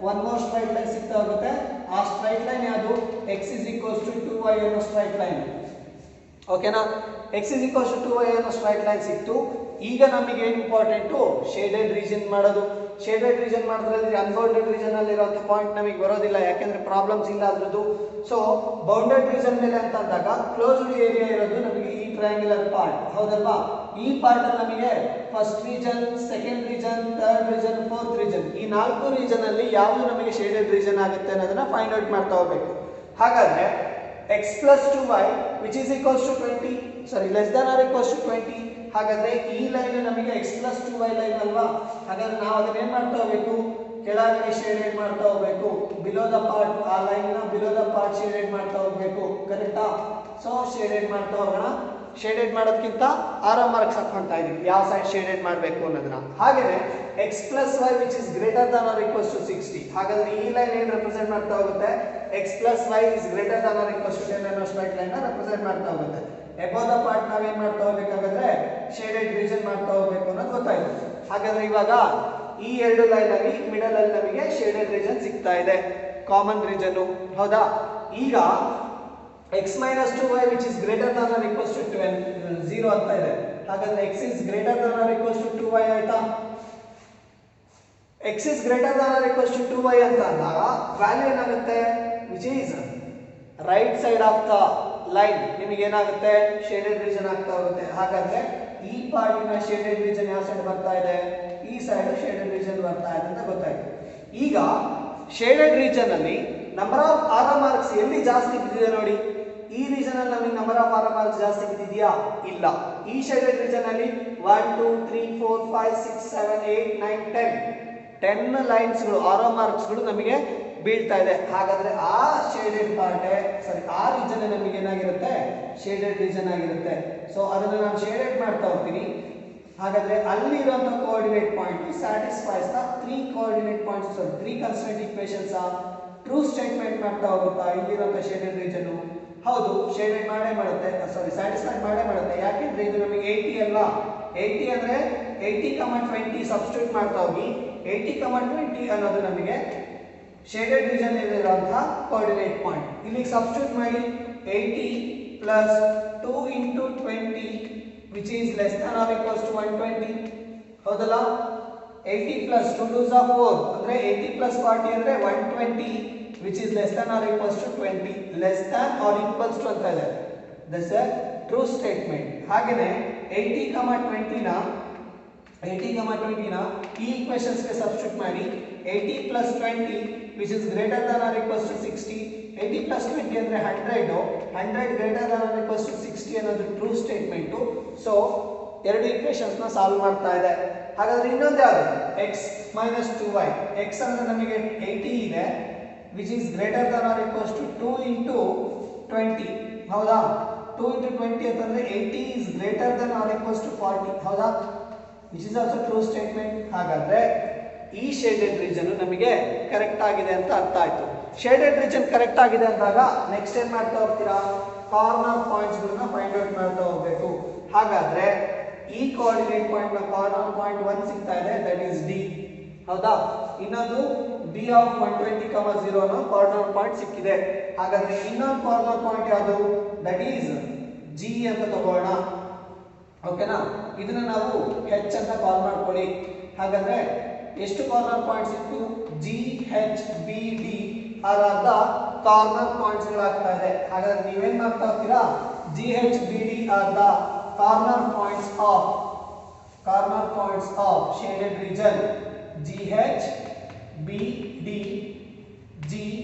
ಒನ್ ಮೋರ್ ಸ್ಟ್ರೈಟ್ ಲೈನ್ ಸಿಗ್ತಾ ಹೋಗುತ್ತೆ. ಆ ಸ್ಟ್ರೈಟ್ ಲೈನ್ ಯಾವುದು x is equals to 2y ಅನ್ನೋ ಸ್ಟ್ರೈಟ್ ಲೈನ್. ಓಕೆನಾ? x is equals to 2y ಅನ್ನೋ ಸ್ಟ್ರೈಟ್ ಲೈನ್ ಸಿಕ್ತು. ಈಗ ನಮಗೆ ಏನು ಇಂಪಾರ್ಟೆಂಟು, ಶೇಡೆಡ್ ರೀಜನ್ ಮಾಡೋದು. ಶೇಡೆಡ್ ರೀಜನ್ ಮಾಡಿದ್ರೆ ಅನ್ಬೌಂಡೆಡ್ ರೀಜನ್ ಅಲ್ಲಿ ಇರುವಂತಹ ಪಾಯಿಂಟ್ ನಮಗೆ ಬರೋದಿಲ್ಲ, ಯಾಕೆಂದ್ರೆ ಪ್ರಾಬ್ಲಮ್ಸ್ ಇಲ್ಲ ಅದ್ರದ್ದು. ಸೊ ಬೌಂಡೆಡ್ ರೀಜನ್ ಮೇಲೆ ಅಂತ ಅಂದಾಗ ಕ್ಲೋಸ್ಡ್ ಏರಿಯಾ ಇರೋದು ನಮಗೆ ಈ ಟ್ರಯಾಂಗ್ಯುಲರ್ ಪಾರ್ಟ್, ಹೌದಲ್ವಾ? ಈ ಪಾರ್ಟ್ ಅಲ್ಲಿ ನಮಗೆ first region, second region, third region, fourth region, ಈ 4 ರೀಜನ್ ಅಲ್ಲಿ ಯಾವುದು ನಮಗೆ ಶೇಡೆಡ್ ರೀಜನ್ ಆಗುತ್ತೆ ಅನ್ನೋದನ್ನ ಫೈಂಡ್ ಔಟ್ ಮಾಡ್ತಾ ಹೋಗ್ಬೇಕು. ಹಾಗಾದ್ರೆ x plus 2y which is equals to 20, sorry less than or equals to 20. ಹಾಗಾದ್ರೆ ಈ ಲೈನ್ ನಮಗೆ x plus 2y ಲೈನ್ ಅಲ್ವಾ? ಹಾಗಾದ್ರೆ ನಾವು ಅದನ್ನ ಏನ್ ಮಾಡ್ತಾ ಹೋಗ್ಬೇಕು, ಕೆಳಗಡೆ ಶೇಡೆಡ್ ಮಾಡ್ತಾ ಹೋಗ್ಬೇಕು. ಬಿಲೋ ದ ಪಾರ್ಟ್, ಆ ಲೈನ್ ನ ಬಿಲೋ ದ ಪಾರ್ಟ್ ಶೇಡೆಡ್ ಮಾಡ್ತಾ ಹೋಗ್ಬೇಕು, ಕರೆಕ್ಟಾ? ಸೊ ಶೇಡೆಡ್ ಮಾಡ್ತಾ ಹೋಗೋಣ. ಶೇಡೆಡ್ ಮಾಡೋದಕ್ಕಿಂತ ಆರೋ ಮಾರ್ಕ್ಸ್ ಹಾಕೊಂತಾ ಇದೀವಿ ಯಾವ ಸೈಡ್ ಶೇಡೆಡ್ ಮಾಡಬೇಕು ಅನ್ನೋದನ್ನ. ಹಾಗೇನೆ x plus y which is greater than or equals to 60. ಹಾಗಾದ್ರೆ ಈ ಲೈನ್ ಏನು ರೆಪ್ರೆಸೆಂಟ್ ಮಾಡ್ತಾ ಹೋಗುತ್ತೆ, x plus y is greater than or equals to 10 ಅನ್ನೋ ಸ್ಟ್ರೈಟ್ ಲೈನ್ ನ ರೆಪ್ರೆಸೆಂಟ್ ಮಾಡ್ತಾ ಹೋಗುತ್ತೆ. ಎಬೋ ದ ಪಾರ್ಟ್ ನಾವೇನ್ ಮಾಡ್ತಾ ಹೋಗ್ಬೇಕಾದ್ರೆ ಶೇಡೆಡ್ ರೀಜನ್ ಮಾಡ್ತಾ ಹೋಗ್ಬೇಕು ಅನ್ನೋದು ಗೊತ್ತಾಯ್ತು. ಹಾಗಾದ್ರೆ ಇವಾಗ ಈ ಎರಡು ಲೈನ್ ಅಲ್ಲಿ ಮಿಡಲ್ ಅಲ್ಲಿ ನಮಗೆ ಶೇಡೆಡ್ ರೀಜನ್ ಸಿಗ್ತಾ ಇದೆ, ಕಾಮನ್ ರೀಜನ್, ಹೌದಾ? ಈಗ x minus 2y which is greater than or equals to 0 ಅಂತ ಇದೆ. ಹಾಗಾದ್ರೆ x is greater than or equals to 2y ಆಯ್ತಾ? x is greater than or equals to 2y ಅಂತ ಅಂದಾಗ ವ್ಯಾಲ್ಯೂ ಏನಾಗುತ್ತೆ, which is right side of the line ನಿಮಗೆ ಏನಾಗುತ್ತೆ, shaded region ಆಗ್ತಾ ಹೋಗುತ್ತೆ. ಹಾಗಾದ್ರೆ ಈ ಪಾರ್ಟಿನ ಶೇಡೆಡ್ ರೀಜನ್ ಯಾವ ಸೈಡ್ ಬರ್ತಾ ಇದೆ, ಈ ಸೈಡ್ ಶೇಡೆಡ್ ರೀಜನ್ ಬರ್ತಾ ಇದೆ ಅಂತ ಗೊತ್ತಾಯ್ತು. ಈಗ ಶೇಡೆಡ್ ರೀಜನ್ ಅಲ್ಲಿ ನಂಬರ್ ಆಫ್ ಆರೋ ಮಾರ್ಕ್ಸ್ ಎಲ್ಲಿ ಜಾಸ್ತಿ ಬಿದ್ದಿದೆ ನೋಡಿ. ಈ ರೀಜನ್ ಅಲ್ಲಿ ನಮಗೆ ನಂಬರ್ ಆಫ್ ಆರೋ ಮಾರ್ಕ್ಸ್ ಜಾಸ್ತಿ ಬಿದ್ದಿದೆಯಾ? ಇಲ್ಲ. ಈ ಶೇಡೆಡ್ ರೀಜನ್ ಅಲ್ಲಿ 1 2 3 4 5 6 7 8 9 10 ಲೈನ್ಸ್ ಗಳು ಆರೋ ಮಾರ್ಕ್ಸ್ ಗಳು ನಮಗೆ ಬೀಳ್ತಾ ಇದೆ. ಹಾಗಾದ್ರೆ ಆ ಶೇಡೆಡ್ ಪಾರ್ಟ್, ಸಾರಿ ಆ ರೀಜನ್ ನಮಗೆ ಏನಾಗಿರುತ್ತೆ, ಶೇಡೆಡ್ ರೀಜನ್ ಆಗಿರುತ್ತೆ. ಸೊ ಅದನ್ನ ನಾನು ಶೇಡೆಡ್ ಮಾಡ್ತಾ ಹೋಗ್ತೀನಿ. ಹಾಗಾದ್ರೆ ಅಲ್ಲಿ ಇರುವಂತಹ coordinate point satisfies the 3 coordinate points, sorry 3 constraint equations true statement ಮಾಡ್ತಾ ಹೋಗುತ್ತಾ ಇಲ್ಲಿರುವಂತಹ ಶೇಡೆಡ್ ರೀಜನ್? ಹೌದು, ಶೇಡೆಡ್ ಮಾಡೇ ಮಾಡುತ್ತೆ, ಸಾರಿ ಸ್ಯಾಟಿಸ್ಫೈಡ್ ಮಾಡೇ ಮಾಡುತ್ತೆ. ಯಾಕೆಂದ್ರೆ ಇದು ನಮಗೆ 80 ಅಲ್ವಾ? 80 ಅಂದ್ರೆ 80, 20 ಸಬ್ಸ್ಟಿಟ್ಯೂಟ್ ಮಾಡ್ತಾ ಹೋಗಿ 80, 20 ಅನ್ನೋದು ನಮಗೆ ಶೇಡೆಡ್ ರೀಜನ್ ಇರುವಂತಹ ಕೋಆರ್ಡಿನೇಟ್ ಪಾಯಿಂಟ್. ಇಲ್ಲಿ ಸಬ್ಸ್ಟಿಟ್ಯೂಟ್ ಮಾಡಿ 80 plus 2 into 20 which is less than or equals to 120, ಹೌದಲ್ಲ? 80 plus 2 2s are 4 ಅಂದ್ರೆ 80 plus 40 ಅಂದ್ರೆ 120 which is less than or equals to 20, less than or equals to ಅಂತ ಇದೆ. That's a true statement. ಹಾಗೇನೆ 80, 20 ನ ಈ ಈಕ್ವೇಷನ್ಸ್ ಗೆ ಸಬ್ಸ್ಟಿಟ್ಯೂಟ್ ಮಾಡಿ 80 plus 20 which is greater than or equals to 60. 80 plus 20 ಅಂದ್ರೆ 100 greater than or equals to 60 ಅನ್ನೋದು true statement. So ಎರಡು ಈಕ್ವೇಷನ್ಸ್ ನ ಸಾಲ್ವ್ ಮಾಡ್ತಾ ಇದೆ. ಹಾಗಾದ್ರೆ ಇನ್ನೊಂದು ಯಾವುದು, x minus 2y. x ಅಂದ್ರೆ ನಮಗೆ 80 ಇದೆ, which is greater than or equals to 2 into 20, ಹೌದಾ? 2 into 20 ಅಂತಂದ್ರೆ 80 is greater than or equals to 40, ಹೌದಾ? which is also true statement. ಹಾಗಾದ್ರೆ ಈ ಶೇಡೆಡ್ ರೀಜನ್ ನಮಗೆ ಕರೆಕ್ಟ್ ಆಗಿದೆ ಅಂತ ಅರ್ಥ ಆಯ್ತು. ಶೇಡೆಡ್ ರೀಜನ್ ಕರೆಕ್ಟ್ ಆಗಿದೆ ಅಂದಾಗ ನೆಕ್ಸ್ಟ್ ಏನ್ ಮಾಡ್ತಾ ಹೋಗ್ತೀರಾ, ಕಾರ್ನರ್ ಪಾಯಿಂಟ್ಸ್ ಗಳನ್ನ ಫೈಂಡ್ ಔಟ್ ಮಾಡ್ತಾ ಹೋಗ್ಬೇಕು. ಹಾಗಾದ್ರೆ ಈ ಕೋಆರ್ಡಿನೇಟ್ ಪಾಯಿಂಟ್ ನ ಕಾರ್ನರ್ ಪಾಯಿಂಟ್ 1 ಸಿಗ್ತಾ ಇದೆ, ದಟ್ ಈಸ್ D, ಹೌದಾ? ಇನ್ನೊಂದು D of 120, 0 ನ ಕಾರ್ನರ್ ಪಾಯಿಂಟ್ ಸಿಕ್ಕಿದೆ. ಹಾಗಾದ್ರೆ ಇನ್ನೊಂದು ಕಾರ್ನರ್ ಪಾಯಿಂಟ್ ಯಾವುದು, ದಟ್ ಈಸ್ G ಅಂತ ತಗೋಣ, ಓಕೆನಾ? ಇದನ್ನ ನಾವು H ಅಂತ ಕಾಲ್ ಮಾಡ್ಕೊಳ್ಳಿ. ಹಾಗಾದ್ರೆ ಎಷ್ಟು ಕಾರ್ನರ್ ಪಾಯಿಂಟ್ಸ್ ಇತ್ತು, G H B D are are the corner points ಗಳಾಗ್ತಾ ಇದೆ. ಹಾಗಾದ್ರೆ ನೀವೇನ್ ಮಾಡ್ತಾ ಹೋಗ್ತೀರಾ, G H B D are the corner points of shaded region. G H B D G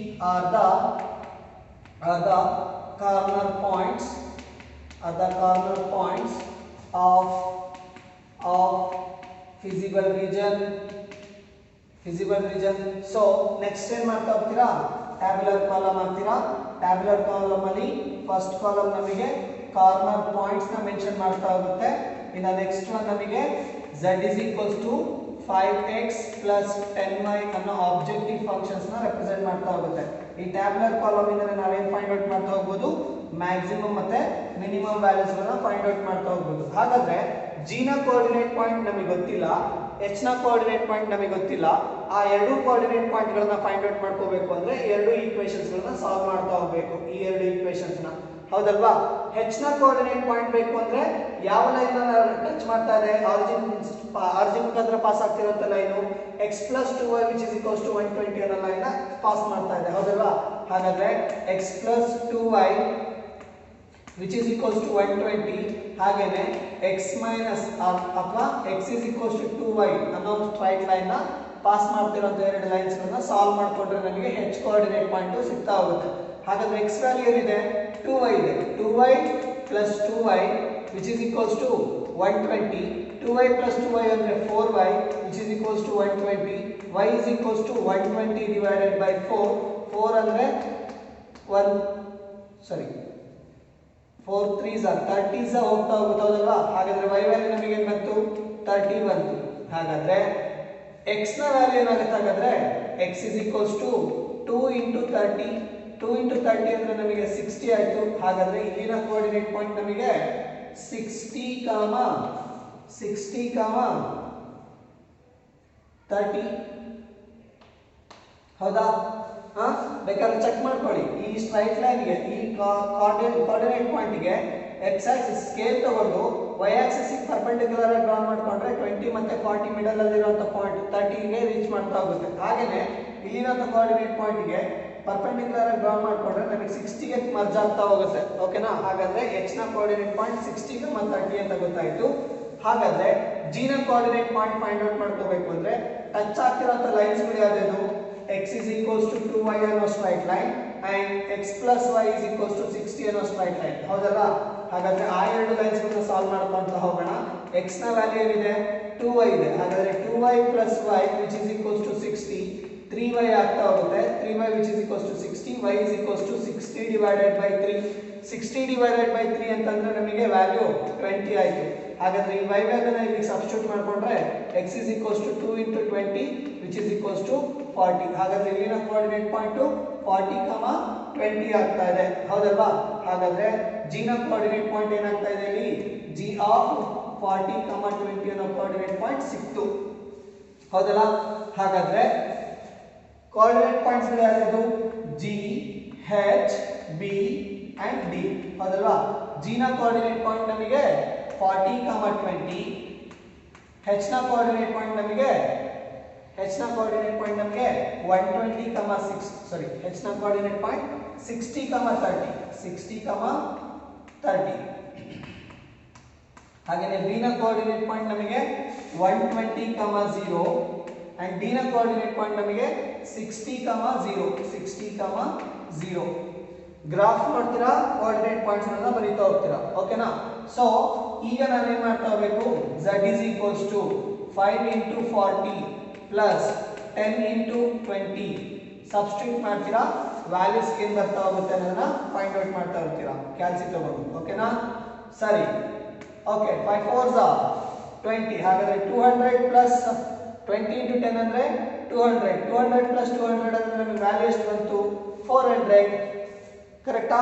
are the corner points of visible region. So next ಏನ್ ಮಾಡ್ತಾ ಹೋಗ್ತೀರಾ, tabular column ಮಾಡ್ತೀರಾ. ಟ್ಯಾಬ್ಯುಲರ್ ಕಾಲಮ್ ಅಲ್ಲಿ ಫಸ್ಟ್ ಕಾಲಮ್ ನಮಗೆ corner points ನ mention ಮಾಡ್ತಾ ಹೋಗುತ್ತೆ. ಇನ್ನು ನೆಕ್ಸ್ಟ್ ಒನ್ ನಮಗೆ z is equals to 5x plus 10y ಅನ್ನೋ ಆಬ್ಜೆಕ್ಟಿವ್ ಫಂಕ್ಷನ್ಸ್ ನ ರೆಪ್ರೆಸೆಂಟ್ ಮಾಡ್ತಾ ಹೋಗುತ್ತೆ. ಈ ಟ್ಯಾಬ್ಯುಲರ್ ಕಾಲಮ್ ಇಂದ ನಾವೇನ್ ಫೈಂಡ್ ಔಟ್ ಮಾಡ್ತಾ ಹೋಗ್ಬೋದು, ಮ್ಯಾಕ್ಸಿಮಮ್ ಮತ್ತೆ ಮಿನಿಮಮ್ ವ್ಯಾಲ್ಯೂಸ್ ಗಳನ್ನ ಫೈಂಡ್ ಔಟ್ ಮಾಡ್ತಾ ಹೋಗ್ಬೋದು. ಹಾಗಾದ್ರೆ G ನ ಕೋಆರ್ಡಿನೇಟ್ ಪಾಯಿಂಟ್ ನಮಗೆ ಗೊತ್ತಿಲ್ಲ, H ನ ಕೋಆರ್ಡಿನೇಟ್ ಪಾಯಿಂಟ್ ನಮಗೆ ಗೊತ್ತಿಲ್ಲ. ಆ ಎರಡು ಕೋಆರ್ಡಿನೇಟ್ ಪಾಯಿಂಟ್ ಗಳನ್ನ ಫೈಂಡ್ ಔಟ್ ಮಾಡ್ಕೋಬೇಕು ಅಂದ್ರೆ ಎರಡು ಈಕ್ವೇಷನ್ಸ್ ಗಳನ್ನ ಸಾಲ್ವ್ ಮಾಡ್ತಾ ಹೋಗ್ಬೇಕು. ಈ ಎರಡು ಈಕ್ವೇಷನ್ಸ್ ನ ಹೌದಲ್ವಾ? h ನ ಕೋಆರ್ಡಿನೇಟ್ ಪಾಯಿಂಟ್ ಬೇಕು ಅಂದ್ರೆ ಯಾವ ಲೈನ್ ಟಚ್ ಮಾಡ್ತಾ ಇದೆ, ಆರಿಜಿನ್ ಮುಖಾಂತರ pass ಆಗ್ತಿರೋಂಥ line x + 2y which is equals to 120 ಅನ್ನೋ ಲೈನ್ ಪಾಸ್ ಮಾಡ್ತಾ ಇದೆ. ಹೌದಲ್ವಾ? ಹಾಗಾದ್ರೆ x + 2y which is equals to 120 ಹಾಗೇನೆ x minus ಅಥವಾ x is equals to 2y ಅನ್ನೋ ಸ್ಟ್ರೈಟ್ ಲೈನ್ ನ ಪಾಸ್ ಮಾಡ್ತಿರೋಂಥ ಎರಡು ಲೈನ್ಸ್ ಗಳನ್ನ ಸಾಲ್ವ್ ಮಾಡ್ಕೊಂಡ್ರೆ ನಮಗೆ h ಕೋಆರ್ಡಿನೇಟ್ ಪಾಯಿಂಟ್ ಸಿಗ್ತಾ ಹೋಗುತ್ತೆ. ಹಾಗಾದ್ರೆ x ವ್ಯಾಲ್ಯೂ ಏನಿದೆ, 2y ಇದೆ. 2y plus 2y which is equals to 120. 2y plus 2y ಅಂದ್ರೆ 4y which is equals to 120. y is equals to 120 divided by 4. 4 ಅಂದ್ರೆ 4 3s are 30s ಹೋಗ್ತಾ ಹೋಗುತ್ತಲ್ವಾ? ಹಾಗಾದ್ರೆ y ವ್ಯಾಲ್ಯೂ ನಮಗೆ ಏನು ಬಂತು, 30 ಬಂತು. ಹಾಗಾದ್ರೆ x ನ ವ್ಯಾಲ್ಯೂ ಏನಾಗುತ್ತೆ, ಹಾಗಾದ್ರೆ x is equals to 2 into 30. 2 into 30 ಅಂದ್ರೆ ನಮಗೆ 60 ಆಯ್ತು. ಹಾಗಾದ್ರೆ ಇಲ್ಲಿನ ಕೋಆರ್ಡಿನೇಟ್ ಪಾಯಿಂಟ್ ನಮಗೆ 60, 30 ಹೌದಾ? ಬೇಕಾದ್ರೆ ಚೆಕ್ ಮಾಡ್ಕೊಳ್ಳಿ. ಈ ಸ್ಟ್ರೈಟ್ ಲೈನ್ಗೆ ಈ ಕೋಆರ್ಡಿನೇಟ್ ಪಾಯಿಂಟ್ಗೆ x ಆಕ್ಸಿಸ್ ಸ್ಕೇಲ್ ತಗೊಂಡು y ಆಕ್ಸಿಸ್ ಪರ್ಪೆಂಡಿಕ್ಯುಲರ್ ಆಗಿ ಡ್ರಾ ಮಾಡ್ಕೊಂಡ್ರೆ 20 ಮತ್ತೆ 40 ಮಿಡಲ್ ಅಲ್ಲಿ ಇರುವಂತ ಪಾಯಿಂಟ್ 30 ಗೆ ರೀಚ್ ಮಾಡ್ತಾ ಹೋಗುತ್ತೆ. ಹಾಗೇನೆ ಇಲ್ಲಿನ ಕೋಆರ್ಡಿನೇಟ್ ಪಾಯಿಂಟ್ಗೆ ಪರ್ಪೆಂಡಿಕ್ಯುಲರ್ ಆಗಿ ಡ್ರಾ ಮಾಡ್ಕೊಂಡ್ರೆ ನಮಗೆ 60 ಗೆ ಮರ್ಜ್ ಆಗ್ತಾ ಹೋಗುತ್ತೆ. ಓಕೆನಾ? ಹಾಗಾದ್ರೆ x ನ ಕೋಆರ್ಡಿನೇಟ್ ಪಾಯಿಂಟ್ 60 ಮತ್ತು 30 ಅಂತ ಗೊತ್ತಾಯ್ತು. ಹಾಗಾದ್ರೆ g ನ ಕೋಆರ್ಡಿನೇಟ್ ಪಾಯಿಂಟ್ ಫೈಂಡ್ ಔಟ್ ಮಾಡ್ಕೋಬೇಕು ಅಂದ್ರೆ ಟಚ್ ಆಗ್ತಿರೋಂಥ ಲೈನ್ಸ್ ಗಳು ಯಾವ್ದು, x is equals to 2y ಅನ್ನೋ straight line and x plus y is equals to 60 ಅನ್ನೋ ಸ್ಟ್ರೈಟ್ ಲೈನ್. ಹೌದಲ್ಲ? ಹಾಗಾದ್ರೆ ಆ ಎರಡು ಲೈನ್ಸ್ ಗಳನ್ನ ಸಾಲ್ವ್ ಮಾಡ್ಕೊಂತ ಹೋಗೋಣ. x ನ ವ್ಯಾಲ್ಯೂ ಏನಿದೆ, 2y ಇದೆ. ಹಾಗಾದ್ರೆ 2y plus y which is equals to 60, 3y ಆಗ್ತಾ ಹೋಗುತ್ತೆ. 3y which is equals to 60, y is equals to 60 divided by 3. 60 divided by 3 ಅಂತಂದ್ರೆ ನಮಗೆ ವ್ಯಾಲ್ಯೂ 20 ಆಯ್ತು. ಹಾಗಾದ್ರೆ ಈ y ವ್ಯಾಲ್ಯೂನ ಇಲ್ಲಿ ಸಬ್ಸ್ಟಿಟ್ಯೂಟ್ ಮಾಡ್ಕೊಂಡ್ರೆ x is equals to 2 into 20 which is equals to 40. ಹಾಗಾದ್ರೆ ಇಲ್ಲಿನ ಕೋಆರ್ಡಿನೇಟ್ ಪಾಯಿಂಟ್ 40, 20 ಆಗ್ತಾ ಇದೆ. ಹೌದಲ್ವಾ? ಹಾಗಾದ್ರೆ g ನ ಕೋಆರ್ಡಿನೇಟ್ ಪಾಯಿಂಟ್ ಏನಾಗ್ತಾ ಇದೆ, ಇಲ್ಲಿ g of 40, 20 ಅನ್ನೋ ಕೋಆರ್ಡಿನೇಟ್ ಪಾಯಿಂಟ್ ಸಿಕ್ತು. ಹೌದಲ್ಲ? ಹಾಗಾದ್ರೆ ಕೋಆರ್ಡಿನೇಟ್ ಪಾಯಿಂಟ್ಸ್ ಗಳು ಯಾವುದು, g, h, b and d. ಹೌದಲ್ವಾ? g ನ ಕೋಆರ್ಡಿನೇಟ್ ಪಾಯಿಂಟ್ ನಮಗೆ 40, 20. h ನ ಕೋಆರ್ಡಿನೇಟ್ ಪಾಯಿಂಟ್ ನಮಗೆ 120, 6 h ನ ಕೋಆರ್ಡಿನೇಟ್ ಪಾಯಿಂಟ್ 60, 30. ಹಾಗೇನೇ b ನ ಕೋಆರ್ಡಿನೇಟ್ ಪಾಯಿಂಟ್ ನಮಗೆ 120, 0 and d ನ ಕೋಆರ್ಡಿನೇಟ್ ಪಾಯಿಂಟ್ ನಮಗೆ 60, 0. ಗ್ರಾಫ್ ಮಾಡ್ತೀರಾ, ಕೋಆರ್ಡಿನೇಟ್ ಪಾಯಿಂಟ್ಸ್ ಅನ್ನ ಬರೀತಾ ಹೋಗ್ತೀರಾ. ಓಕೆನಾ? ಸೊ ಈಗ ನಾನು ಏನು ಮಾಡ್ತಾ ಹೋಗಬೇಕು, z is equals to 5 into 40 plus 10 into 20 substitute ಮಾಡ್ತೀರಾ, ವ್ಯಾಲ್ಯೂಸ್ ಏನು ಬರ್ತಾ ಹೋಗುತ್ತೆ ಅನ್ನೋದನ್ನ ಫೈಂಡ್ ಔಟ್ ಮಾಡ್ತಾ ಇರ್ತೀರಾ ಕ್ಯಾಲ್ಸಿ ತಗೊಂಡು. ಓಕೆನಾ? ಸರಿ. Okay, 5 4s are 20. ಹಾಗಾದ್ರೆ 200 plus 20 into 10 ಅಂದ್ರೆ 200. 200 plus 200 ಅಂದ್ರೆ ನಮಗೆ ವ್ಯಾಲ್ಯೂ ಎಷ್ಟು ಬಂತು, 400. ಕರೆಕ್ಟಾ?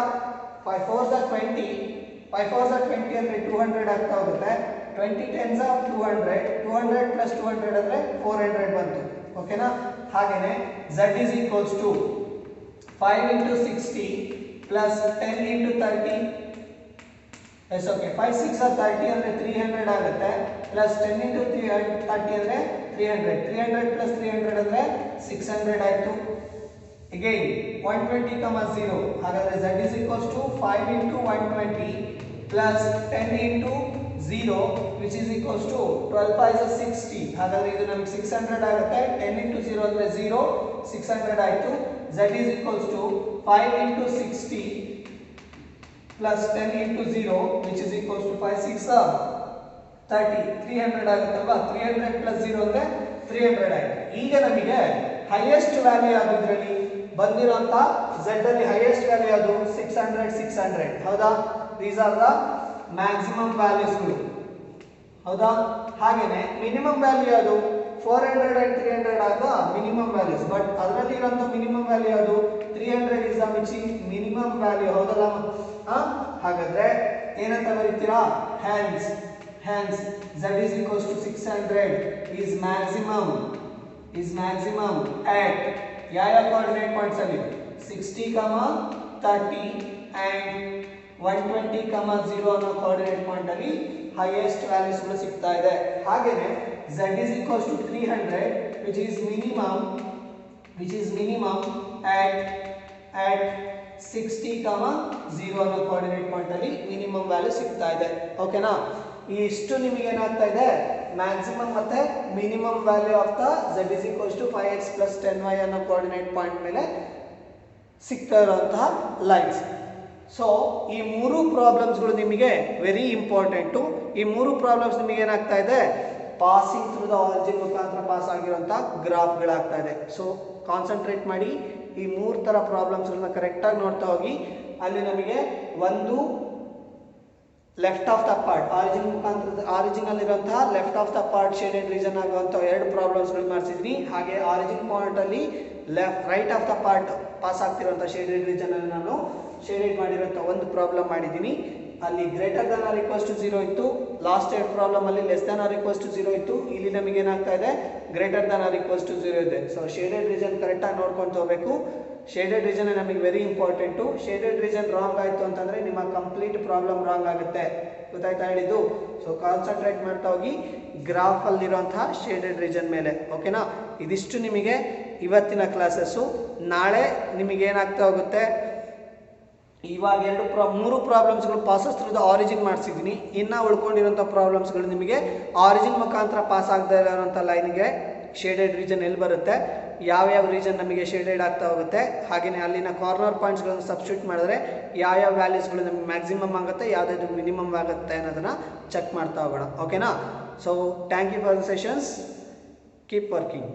5 4s are 20. 5 4s are 20 ಅಂದ್ರೆ 200 ಆಗ್ತಾ ಹೋಗುತ್ತೆ. 20 10s are 200. 200 plus 200 ಅಂದ್ರೆ 400 ಬಂತು. ಓಕೆನಾ? ಹಾಗೇನೆ z is equals to 5 into 60 plus 10 into 30. Yes okay, 5 6 are 30 ಅಂದ್ರೆ 300 ಆಗುತ್ತೆ. ಪ್ಲಸ್ 10 into 30 ಅಂದ್ರೆ 300. 300 plus 300 ಅಂದ್ರೆ 600 ಆಯ್ತು. Again 120, 0. ಹಾಗಾದ್ರೆ z is equals to 5 into 120 plus 10 into 0 which is equals to 12 5 is 60. ಹಾಗಾದ್ರೆ ಇದು ನಮಗೆ 600 ಆಗುತ್ತೆ. 10 into 0 ಅಂದ್ರೆ 0, 600 ಆಯ್ತು. z is equals to 5 into 60 plus 10 into 0 which is equals to 5 6 30. 300 ಆಗುತ್ತಲ್ವಾ? 300 plus 0 ಅಂದ್ರೆ 300 ಆಯ್ತು. ಈಗ ನಮಗೆ ಹೈಯೆಸ್ಟ್ ವ್ಯಾಲ್ಯೂ ಯಾವುದು ಇದರಲ್ಲಿ ಬಂದಿರೋಂತ z ಅಲ್ಲಿ ಹೈಯೆಸ್ಟ್ ವ್ಯಾಲ್ಯೂ ಯಾವುದು, 600. ಹೌದಾ? ದೀಸ್ ಆರ್ ದ ಮ್ಯಾಕ್ಸಿಮಮ್ ವ್ಯಾಲ್ಯೂಸ್ಗಳು. ಹೌದಾ? ಹಾಗೇನೆ ಮಿನಿಮಮ್ ವ್ಯಾಲ್ಯೂ ಯಾವುದು, 400 and 300 ಆದ ಮಿನಿಮಮ್ ವ್ಯಾಲ್ಯೂಸ್. ಬಟ್ ಅದರಲ್ಲಿ ಇರೋಂಥ ಮಿನಿಮಮ್ ವ್ಯಾಲ್ಯೂ ಯಾವುದು, 300 ಇಸ್ ದ ಮಿನಿಮಮ್ ವ್ಯಾಲ್ಯೂ. ಹೌದಲ್ಲ? ಹಾಗಾದ್ರೆ ಏನಂತ ಬರೀತೀರಾ, hence z is equals to 600 is maximum at ಯಾವ ಕೋಆರ್ಡಿನೇಟ್ ಪಾಯಿಂಟ್ಸ್ ಅಲ್ಲಿ, 60, 30 and 120, 0 ಅನ್ನೋ ಕೋಆರ್ಡಿನೇಟ್ ಪಾಯಿಂಟ್ ಅಲ್ಲಿ ಹೈಯೆಸ್ಟ್ ವ್ಯಾಲ್ಯೂಸ್ಗಳು ಸಿಗ್ತಾ ಇದೆ. ಹಾಗೇನೆ z is equals to 300 which is minimum at 60, 0 ಅನ್ನೋ ಕೋಆರ್ಡಿನೇಟ್ ಪಾಯಿಂಟ್ ಅಲ್ಲಿ ಮಿನಿಮಮ್ ವ್ಯಾಲ್ಯೂ ಸಿಗ್ತಾ ಇದೆ. ಓಕೆನಾ? ಇಷ್ಟು ನಿಮಗೆ ಏನಾಗ್ತಾ ಇದೆ, ಮ್ಯಾಕ್ಸಿಮಮ್ ಮತ್ತೆ minimum value of the z is equals to 5x plus 10y ಅನ್ನೋ ಕೋಆರ್ಡಿನೇಟ್ ಪಾಯಿಂಟ್ ಮೇಲೆ ಸಿಗ್ತಾ ಇರುವಂತಹ ಲೈನ್ಸ್. ಸೊ ಈ ಮೂರು ಪ್ರಾಬ್ಲಮ್ಸ್ಗಳು ನಿಮಗೆ ವೆರಿ ಇಂಪಾರ್ಟೆಂಟು. ಈ ಮೂರು ಪ್ರಾಬ್ಲಮ್ಸ್ ನಿಮಗೆ ಏನಾಗ್ತಾ ಇದೆ, ಪಾಸಿಂಗ್ ಥ್ರೂ ದ ಆರಿಜಿನ್ ಮುಖಾಂತರ ಪಾಸ್ ಆಗಿರುವಂಥ ಗ್ರಾಫ್ಗಳಾಗ್ತಾ ಇದೆ. ಸೊ ಕಾನ್ಸಂಟ್ರೇಟ್ ಮಾಡಿ, ಈ ಮೂರು ಥರ ಪ್ರಾಬ್ಲಮ್ಸ್ಗಳನ್ನ ಕರೆಕ್ಟಾಗಿ ನೋಡ್ತಾ ಹೋಗಿ. ಅಲ್ಲಿ ನಮಗೆ ಒಂದು left of the part origin ಮುಖಾಂತರ ಆರಿಜಿನಲ್ಲಿರುವಂತಹ left of the part shaded region ಆಗುವಂಥ 2 ಪ್ರಾಬ್ಲಮ್ಸ್ಗಳು ಮಾಡಿಸಿದ್ವಿ. ಹಾಗೆ ಆರಿಜಿನ್ ಪಾಯಿಂಟಲ್ಲಿ right of the part pass ಆಗ್ತಿರುವಂಥ ಶೇಡೆಡ್ ರೀಜನ್ ಅಲ್ಲಿ ನಾನು ಶೇಡೆಡ್ ಮಾಡಿರುವಂಥ ಒಂದು ಪ್ರಾಬ್ಲಮ್ ಮಾಡಿದ್ದೀನಿ. ಅಲ್ಲಿ greater than or equals to 0 ಇತ್ತು. ಲಾಸ್ಟ್ 2 ಪ್ರಾಬ್ಲಮ್ ಅಲ್ಲಿ less than or equals to 0 ಇತ್ತು. ಇಲ್ಲಿ ನಮಗೆ ಏನಾಗ್ತಾ ಇದೆ, greater than or equals to 0 ಇದೆ. ಸೊ ಶೇಡೆಡ್ ರೀಜನ್ ಕರೆಕ್ಟಾಗಿ ನೋಡ್ಕೊಂತ ಹೋಗಬೇಕು. ಶೇಡೆಡ್ ರೀಜನ್ ನಮಗೆ very important. Shaded region wrong ಆಯಿತು ಅಂತಂದರೆ ನಿಮ್ಮ ಕಂಪ್ಲೀಟ್ ಪ್ರಾಬ್ಲಮ್ ರಾಂಗ್ ಆಗುತ್ತೆ. ಗೊತ್ತಾಯ್ತಾ ಹೇಳಿದ್ದು? ಸೊ ಕಾನ್ಸಂಟ್ರೇಟ್ ಮಾಡ್ತಾ ಹೋಗಿ ಗ್ರಾಫಲ್ಲಿರುವಂತಹ ಶೇಡೆಡ್ ರೀಜನ್ ಮೇಲೆ. ಓಕೆನಾ? ಇದಿಷ್ಟು ನಿಮಗೆ ಇವತ್ತಿನ ಕ್ಲಾಸಸ್ಸು. ನಾಳೆ ನಿಮಗೇನಾಗ್ತಾ ಹೋಗುತ್ತೆ, ಇವಾಗ 3 ಪ್ರಾಬ್ಲಮ್ಸ್ಗಳು ಪಾಸಸ್ ಥ್ರೂ ದ ಆರಿಜಿನ್ ಮಾಡಿಸಿದ್ದೀನಿ. ಇನ್ನು ಉಳ್ಕೊಂಡಿರೋಂಥ ಪ್ರಾಬ್ಲಮ್ಸ್ಗಳು ನಿಮಗೆ ಆರಿಜಿನ್ ಮುಖಾಂತರ ಪಾಸ್ ಆಗದೇ ಇರೋಂಥ ಲೈನ್ಗೆ ಶೇಡೆಡ್ ರೀಜನ್ ಎಲ್ಲಿ ಬರುತ್ತೆ, ಯಾವ್ಯಾವ ರೀಜನ್ ನಮಗೆ ಶೇಡೆಡ್ ಆಗ್ತಾ ಹೋಗುತ್ತೆ, ಹಾಗೆಯೇ ಅಲ್ಲಿನ ಕಾರ್ನರ್ ಪಾಯಿಂಟ್ಸ್ಗಳನ್ನು ಸಬ್ಸ್ಟಿಟ್ಯೂಟ್ ಮಾಡಿದ್ರೆ ಯಾವ್ಯಾವ ವ್ಯಾಲ್ಯೂಸ್ಗಳು ನಮಗೆ ಮ್ಯಾಕ್ಸಿಮಮ್ ಆಗುತ್ತೆ, ಯಾವುದಾದ್ರು ಮಿನಿಮಮ್ ಆಗುತ್ತೆ ಅನ್ನೋದನ್ನು ಚೆಕ್ ಮಾಡ್ತಾ ಹೋಗೋಣ. ಓಕೆನಾ? So thank you for the sessions. Keep working.